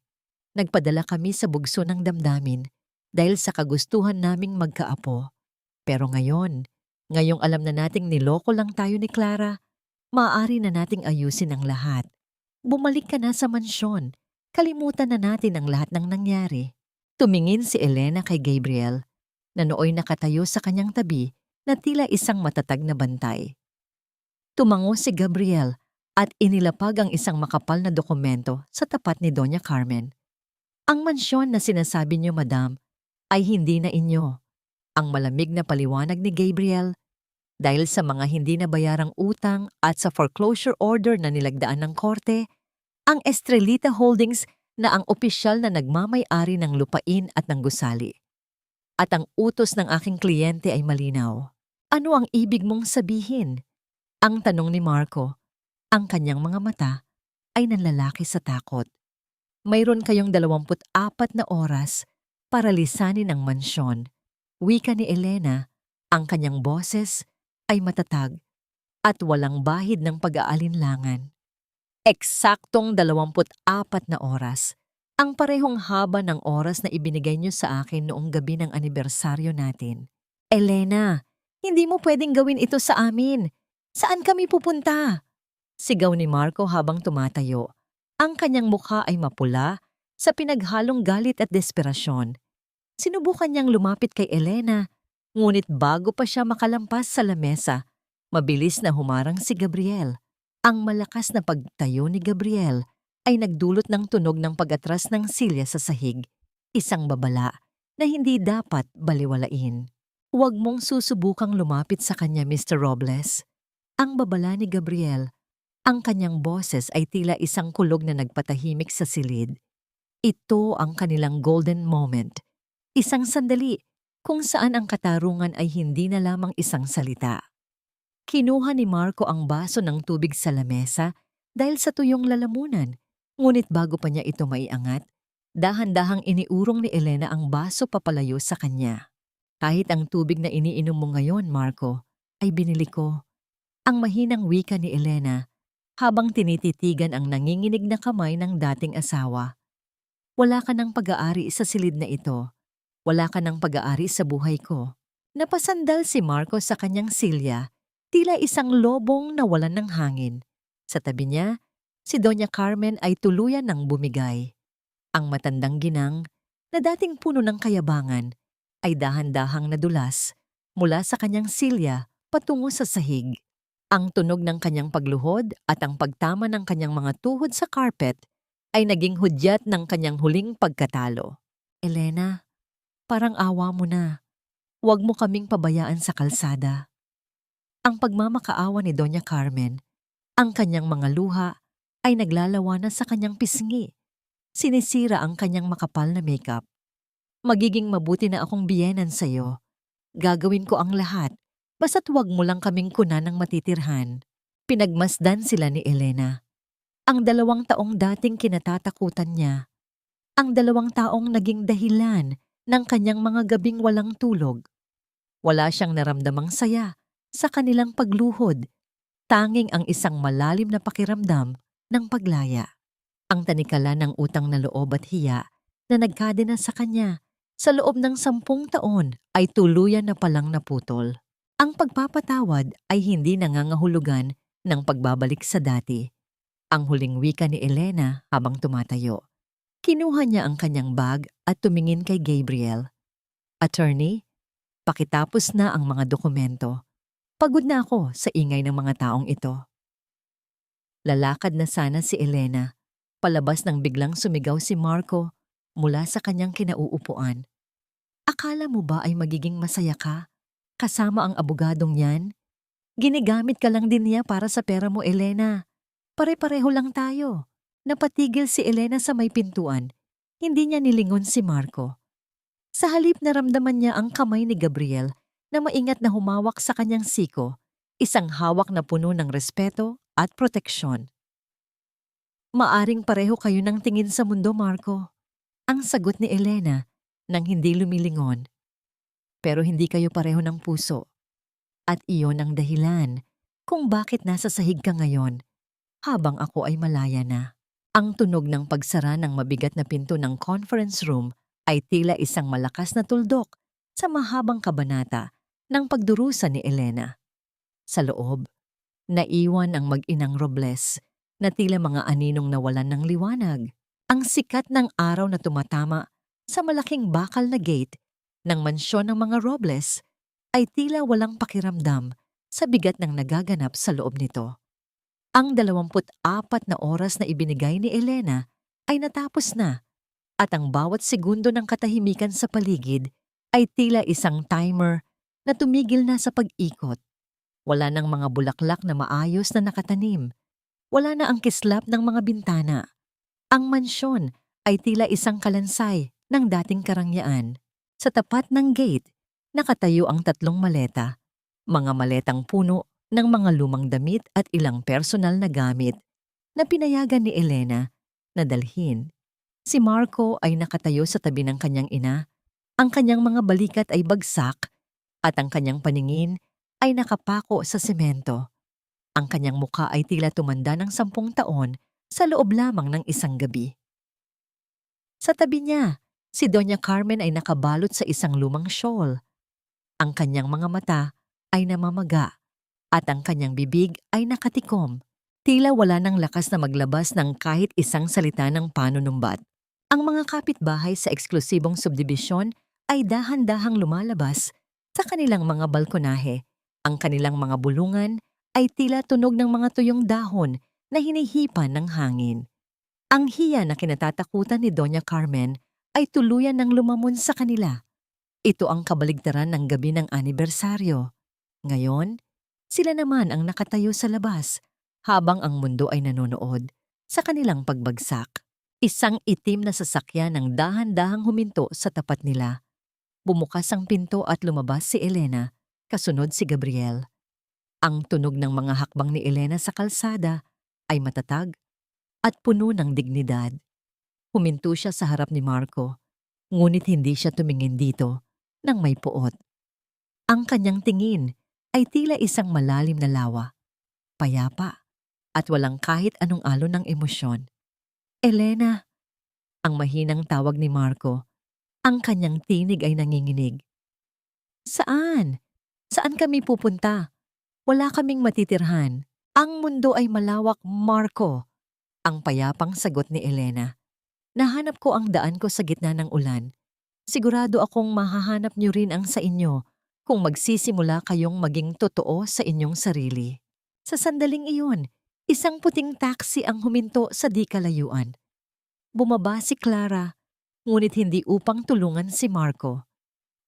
nagpadala kami sa bugso ng damdamin dahil sa kagustuhan naming magkaapo. Pero ngayong alam na nating niloko lang tayo ni Clara, maaari na nating ayusin ang lahat. Bumalik ka na sa mansyon. Kalimutan na natin ang lahat ng nangyari. Tumingin si Elena kay Gabriel, na nooy nakatayo sa kanyang tabi na tila isang matatag na bantay. Tumango si Gabriel at inilapag ang isang makapal na dokumento sa tapat ni Doña Carmen. Ang mansyon na sinasabi niyo, Madam, ay hindi na inyo. Ang malamig na paliwanag ni Gabriel, dahil sa mga hindi nabayarang utang at sa foreclosure order na nilagdaan ng korte, ang Estrelita Holdings na ang opisyal na nagmamay-ari ng lupain at ng gusali. At ang utos ng aking kliyente ay malinaw. Ano ang ibig mong sabihin? Ang tanong ni Marco. Ang kanyang mga mata ay nanlalaki sa takot. Mayroon kayong 24 na oras para lisanin ang mansyon. Wika ni Elena, ang kanyang boses ay matatag at walang bahid ng pag-aalinlangan. Eksaktong 24 na oras, ang parehong haba ng oras na ibinigay niyo sa akin noong gabi ng anibersaryo natin. Elena, hindi mo pwedeng gawin ito sa amin. Saan kami pupunta? Sigaw ni Marco habang tumatayo. Ang kanyang mukha ay mapula sa pinaghalong galit at desperasyon. Sinubukan niyang lumapit kay Elena, ngunit bago pa siya makalampas sa lamesa, mabilis na humarang si Gabriel. Ang malakas na pagtayo ni Gabriel ay nagdulot ng tunog ng pag-atras ng silya sa sahig, isang babala na hindi dapat baliwalain. Huwag mong susubukang lumapit sa kanya, Mr. Robles. Ang babala ni Gabriel. Ang kanyang boses ay tila isang kulog na nagpatahimik sa silid. Ito ang kanilang golden moment. Isang sandali kung saan ang katarungan ay hindi na lamang isang salita. Kinuha ni Marco ang baso ng tubig sa lamesa dahil sa tuyong lalamunan. Ngunit bago pa niya ito maiangat, dahan-dahang iniurong ni Elena ang baso papalayo sa kanya. Kahit ang tubig na iniinom mo ngayon, Marco, ay binili ko. Ang mahinang wika ni Elena habang tinititigan ang nanginginig na kamay ng dating asawa. Wala ka ng pag-aari sa silid na ito. Wala ka ng pag-aari sa buhay ko. Napasandal si Marco sa kanyang silya, tila isang lobong nawalan ng hangin. Sa tabi niya, si Doña Carmen ay tuluyan ng bumigay. Ang matandang ginang, na dating puno ng kayabangan, ay dahan-dahang nadulas mula sa kanyang silya patungo sa sahig. Ang tunog ng kanyang pagluhod at ang pagtama ng kanyang mga tuhod sa carpet ay naging hudyat ng kanyang huling pagkatalo. Elena, parang awa mo na. Huwag mo kaming pabayaan sa kalsada. Ang pagmamakaawa ni Doña Carmen, ang kanyang mga luha ay naglalawa na sa kanyang pisngi. Sinisira ang kanyang makapal na makeup. Magiging mabuti na akong biyenan sa'yo. Gagawin ko ang lahat, basta't huwag mo lang kaming kunan ng matitirhan. Pinagmasdan sila ni Elena. Ang 2 taong dating kinatatakutan niya. Ang 2 taong naging dahilan ng kanyang mga gabing walang tulog. Wala siyang naramdamang saya sa kanilang pagluhod, tanging ang isang malalim na pakiramdam ng paglaya. Ang tanikala ng utang na loob at hiya na nagkadena sa kanya sa loob ng 10 taon ay tuluyan na palang naputol. Ang pagpapatawad ay hindi nangangahulugan ng pagbabalik sa dati. Ang huling wika ni Elena habang tumatayo. Kinuha niya ang kanyang bag at tumingin kay Gabriel. Attorney, pakitapos na ang mga dokumento. Pagod na ako sa ingay ng mga taong ito. Lalakad na sana si Elena, palabas nang biglang sumigaw si Marco mula sa kanyang kinauupuan. Akala mo ba ay magiging masaya ka kasama ang abogadong yan? Ginigamit ka lang din niya para sa pera mo, Elena. Pare-pareho lang tayo. Napatigil si Elena sa may pintuan. Hindi niya nilingon si Marco. Sa halip naramdaman niya ang kamay ni Gabriel na maingat na humawak sa kanyang siko, isang hawak na puno ng respeto at proteksyon. Maaring pareho kayo ng tingin sa mundo, Marco. Ang sagot ni Elena nang hindi lumilingon. Pero hindi kayo pareho ng puso. At iyon ang dahilan kung bakit nasa sahig ka ngayon habang ako ay malaya na. Ang tunog ng pagsara ng mabigat na pinto ng conference room ay tila isang malakas na tuldok sa mahabang kabanata ng pagdurusa ni Elena. Sa loob, naiwan ang mag-inang Robles na tila mga aninong nawalan ng liwanag. Ang sikat ng araw na tumatama sa malaking bakal na gate ng mansyon ng mga Robles ay tila walang pakiramdam sa bigat ng nagaganap sa loob nito. Ang 24 na oras na ibinigay ni Elena ay natapos na at ang bawat segundo ng katahimikan sa paligid ay tila isang timer na tumigil na sa pag-ikot. Wala nang mga bulaklak na maayos na nakatanim. Wala na ang kislap ng mga bintana. Ang mansyon ay tila isang kalansay ng dating karangyaan. Sa tapat ng gate, nakatayo ang 3 maleta. Mga maletang puno ng mga lumang damit at ilang personal na gamit na pinayagan ni Elena na dalhin. Si Marco ay nakatayo sa tabi ng kanyang ina. Ang kanyang mga balikat ay bagsak at ang kanyang paningin ay nakapako sa semento. Ang kanyang mukha ay tila tumanda ng 10 taon sa loob lamang ng isang gabi. Sa tabi niya, si Doña Carmen ay nakabalot sa isang lumang shawl. Ang kanyang mga mata ay namamaga at ang kanyang bibig ay nakatikom. Tila wala ng lakas na maglabas ng kahit isang salita ng panunumbat. Ang mga kapitbahay sa eksklusibong subdibisyon ay dahan-dahang lumalabas sa kanilang mga balkonahe. Ang kanilang mga bulungan ay tila tunog ng mga tuyong dahon na hinihipan ng hangin. Ang hiya na kinatatakutan ni Doña Carmen ay tuluyan ng lumamon sa kanila. Ito ang kabaligtaran ng gabi ng anibersaryo. Ngayon, sila naman ang nakatayo sa labas habang ang mundo ay nanonood sa kanilang pagbagsak. Isang itim na sasakyan ang dahan-dahang huminto sa tapat nila. Bumukas ang pinto at lumabas si Elena, kasunod si Gabriel. Ang tunog ng mga hakbang ni Elena sa kalsada ay matatag at puno ng dignidad. Huminto siya sa harap ni Marco, ngunit hindi siya tumingin dito nang may puot. Ang kanyang tingin ay tila isang malalim na lawa. payapa, at walang kahit anong alon ng emosyon. Elena, ang mahinang tawag ni Marco. Ang kanyang tinig ay nanginginig. Saan? Saan kami pupunta? Wala kaming matitirhan. Ang mundo ay malawak, Marco. Ang payapang sagot ni Elena. Nahanap ko ang daan ko sa gitna ng ulan. Sigurado akong mahahanap niyo rin ang sa inyo kung magsisimula kayong maging totoo sa inyong sarili. Sa sandaling iyon, isang puting taxi ang huminto sa di kalayuan. Bumaba si Clara, ngunit hindi upang tulungan si Marco.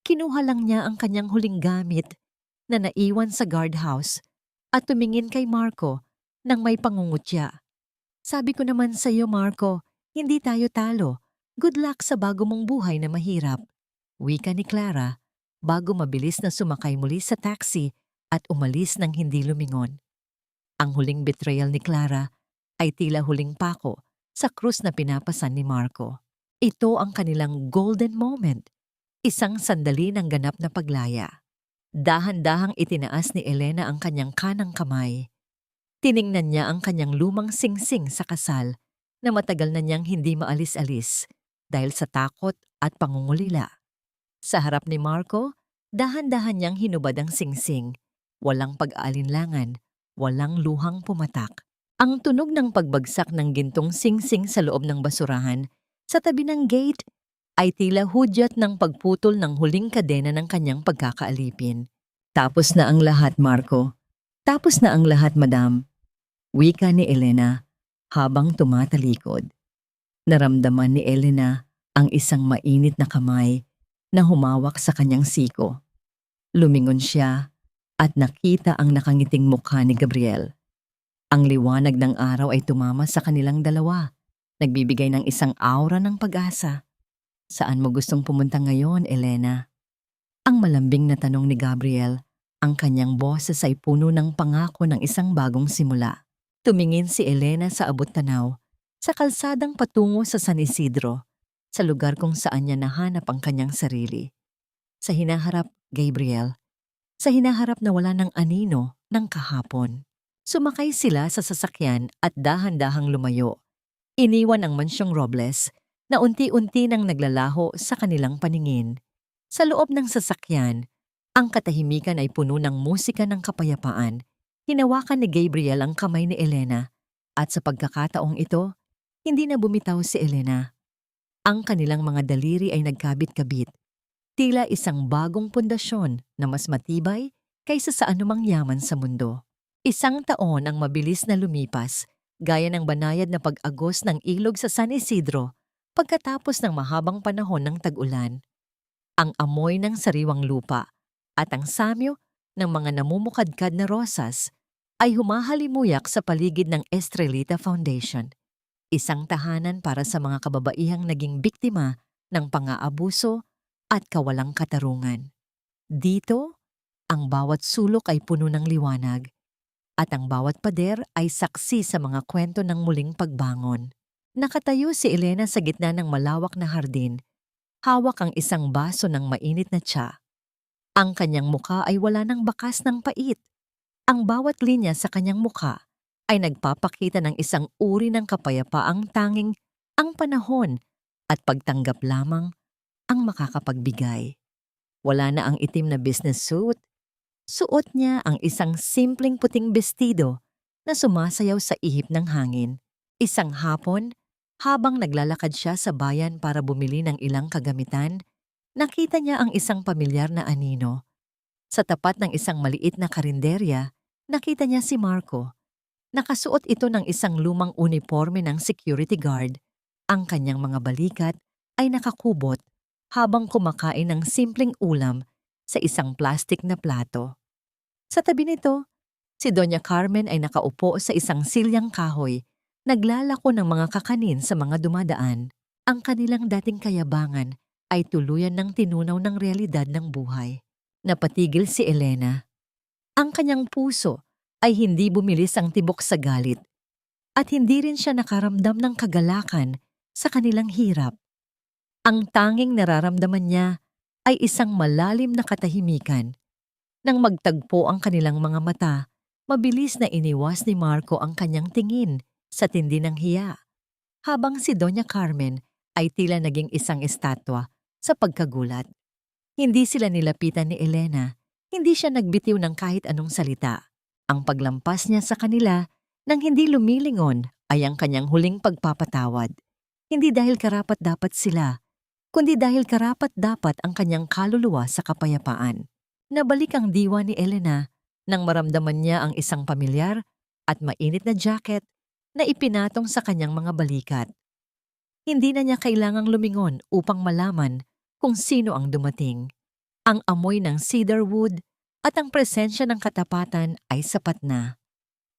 Kinuha lang niya ang kanyang huling gamit na naiwan sa guardhouse at tumingin kay Marco nang may pangungutya. Sabi ko naman sa iyo, Marco, hindi tayo talo. Good luck sa bago mong buhay na mahirap. Wika ni Clara bago mabilis na sumakay muli sa taxi at umalis nang hindi lumingon. Ang huling betrayal ni Clara ay tila huling pako sa krus na pinapasan ni Marco. Ito ang kanilang golden moment, isang sandali ng ganap na paglaya. Dahan-dahang itinaas ni Elena ang kanyang kanang kamay. Tiningnan niya ang kanyang lumang singsing sa kasal na matagal na niyang hindi maalis-alis dahil sa takot at pangungulila. Sa harap ni Marco, dahan-dahan niyang hinubad ang singsing. Walang pag-aalinlangan, walang luhang pumatak. Ang tunog ng pagbagsak ng gintong singsing sa loob ng basurahan sa tabi ng gate ay tila hudyat ng pagputol ng huling kadena ng kanyang pagkakaalipin. Tapos na ang lahat, Marco. Tapos na ang lahat, madam. Wika ni Elena habang tumatalikod. Naramdaman ni Elena ang isang mainit na kamay na humawak sa kanyang siko. Lumingon siya at nakita ang nakangiting mukha ni Gabriel. Ang liwanag ng araw ay tumama sa kanilang dalawa, nagbibigay ng isang aura ng pag-asa. Saan mo gustong pumunta ngayon, Elena? Ang malambing na tanong ni Gabriel, ang kanyang boses ay puno ng pangako ng isang bagong simula. Tumingin si Elena sa abot-tanaw, sa kalsadang patungo sa San Isidro, sa lugar kung saan niya nahanap ang kanyang sarili. Sa hinaharap, Gabriel, sa hinaharap na wala ng anino ng kahapon. Sumakay sila sa sasakyan at dahan-dahang lumayo. Iniwan ang mansyong Robles na unti-unti nang naglalaho sa kanilang paningin. Sa loob ng sasakyan, ang katahimikan ay puno ng musika ng kapayapaan. Hinawakan ni Gabriel ang kamay ni Elena at sa pagkakataong ito, hindi na bumitaw si Elena. Ang kanilang mga daliri ay nagkabit-kabit. Tila isang bagong pundasyon na mas matibay kaysa sa anumang yaman sa mundo. Isang taon ang mabilis na lumipas, gaya ng banayad na pag-agos ng ilog sa San Isidro pagkatapos ng mahabang panahon ng tag-ulan. Ang amoy ng sariwang lupa at ang samyo ng mga namumukadkad na rosas ay humahalimuyak sa paligid ng Estrelita Foundation, isang tahanan para sa mga kababaihang naging biktima ng pang-aabuso at kawalang katarungan. Dito, ang bawat sulok ay puno ng liwanag at ang bawat pader ay saksi sa mga kwento ng muling pagbangon. Nakatayo si Elena sa gitna ng malawak na hardin, hawak ang isang baso ng mainit na tsa. Ang kanyang mukha ay wala ng bakas ng pait. Ang bawat linya sa kanyang mukha ay nagpapakita ng isang uri ng kapayapaang tanging ang panahon at pagtanggap lamang ang makakapagbigay. Wala na ang itim na business suit. Suot niya ang isang simpleng puting bestido na sumasayaw sa ihip ng hangin. Isang hapon, habang naglalakad siya sa bayan para bumili ng ilang kagamitan, nakita niya ang isang pamilyar na anino. Sa tapat ng isang maliit na karinderya, nakita niya si Marco. Nakasuot ito ng isang lumang uniforme ng security guard. Ang kanyang mga balikat ay nakakubot habang kumakain ng simpleng ulam sa isang plastik na plato. Sa tabi nito, si Doña Carmen ay nakaupo sa isang silyang kahoy, naglalako ng mga kakanin sa mga dumadaan. Ang kanilang dating kayabangan ay tuluyan ng tinunaw ng realidad ng buhay. Napatigil si Elena. Ang kanyang puso ay hindi bumilis ang tibok sa galit at hindi rin siya nakaramdam ng kagalakan sa kanilang hirap. Ang tanging nararamdaman niya ay isang malalim na katahimikan. Nang magtagpo ang kanilang mga mata, Mabilis na iniwas ni Marco ang kanyang tingin sa tindi ng hiya, habang si Doña Carmen ay tila naging isang estatwa sa pagkagulat. Hindi sila nilapitan ni Elena, hindi siya nagbitiw ng kahit anong salita. Ang paglampas niya sa kanila nang hindi lumilingon ay ang kanyang huling pagpapatawad. Hindi dahil karapat-dapat sila, kundi dahil karapat-dapat ang kanyang kaluluwa sa kapayapaan. Nabalik ang diwa ni Elena nang maramdaman niya ang isang pamilyar at mainit na jacket na ipinatong sa kanyang mga balikat. Hindi na niya kailangang lumingon upang malaman kung sino ang dumating. Ang amoy ng cedarwood at ang presensya ng katapatan ay sapat na.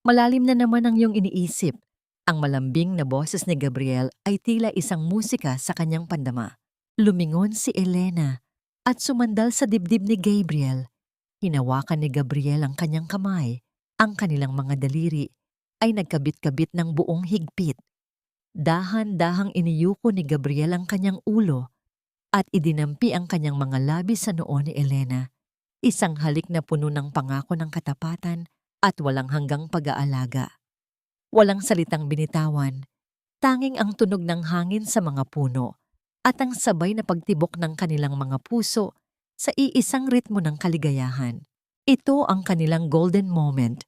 Malalim na naman ang iyong iniisip. Ang malambing na boses ni Gabriel ay tila isang musika sa kanyang pandama. Lumingon si Elena at sumandal sa dibdib ni Gabriel. Hinawakan ni Gabriel ang kanyang kamay. Ang kanilang mga daliri ay nagkabit-kabit ng buong higpit. Dahan-dahang iniyuko ni Gabriel ang kanyang ulo at idinampi ang kanyang mga labi sa noo ni Elena. Isang halik na puno ng pangako ng katapatan at walang hanggang pag-aalaga. Walang salitang binitawan, tanging ang tunog ng hangin sa mga puno at ang sabay na pagtibok ng kanilang mga puso sa iisang ritmo ng kaligayahan. Ito ang kanilang golden moment,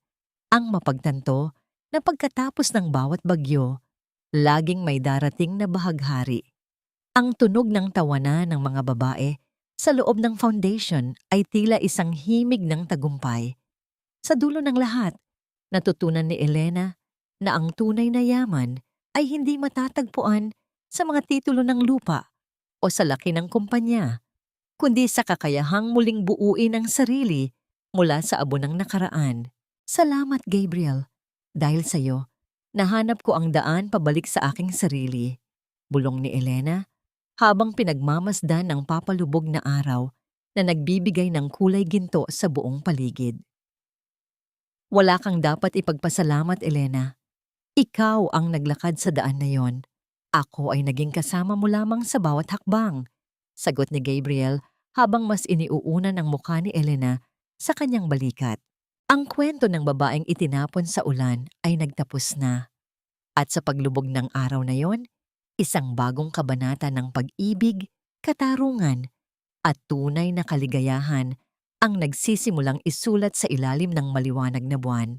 ang mapagtanto na pagkatapos ng bawat bagyo, laging may darating na bahaghari. Ang tunog ng tawanan ng mga babae sa loob ng foundation ay tila isang himig ng tagumpay. Sa dulo ng lahat, natutunan ni Elena na ang tunay na yaman ay hindi matatagpuan sa mga titulo ng lupa o sa laki ng kumpanya, kundi sa kakayahang muling buuin ang sarili mula sa abo ng nakaraan. Salamat, Gabriel. Dahil sa iyo, nahanap ko ang daan pabalik sa aking sarili. Bulong ni Elena habang pinagmamasdan ng papalubog na araw na nagbibigay ng kulay ginto sa buong paligid. Wala kang dapat ipagpasalamat, Elena. Ikaw ang naglakad sa daan na yon. Ako ay naging kasama mo lamang sa bawat hakbang, sagot ni Gabriel habang mas iniuuna ng mukha ni Elena sa kanyang balikat. Ang kwento ng babaeng itinapon sa ulan ay nagtapos na. At sa paglubog ng araw na yon, isang bagong kabanata ng pag-ibig, katarungan, at tunay na kaligayahan ang nagsisimulang isulat sa ilalim ng maliwanag na buwan.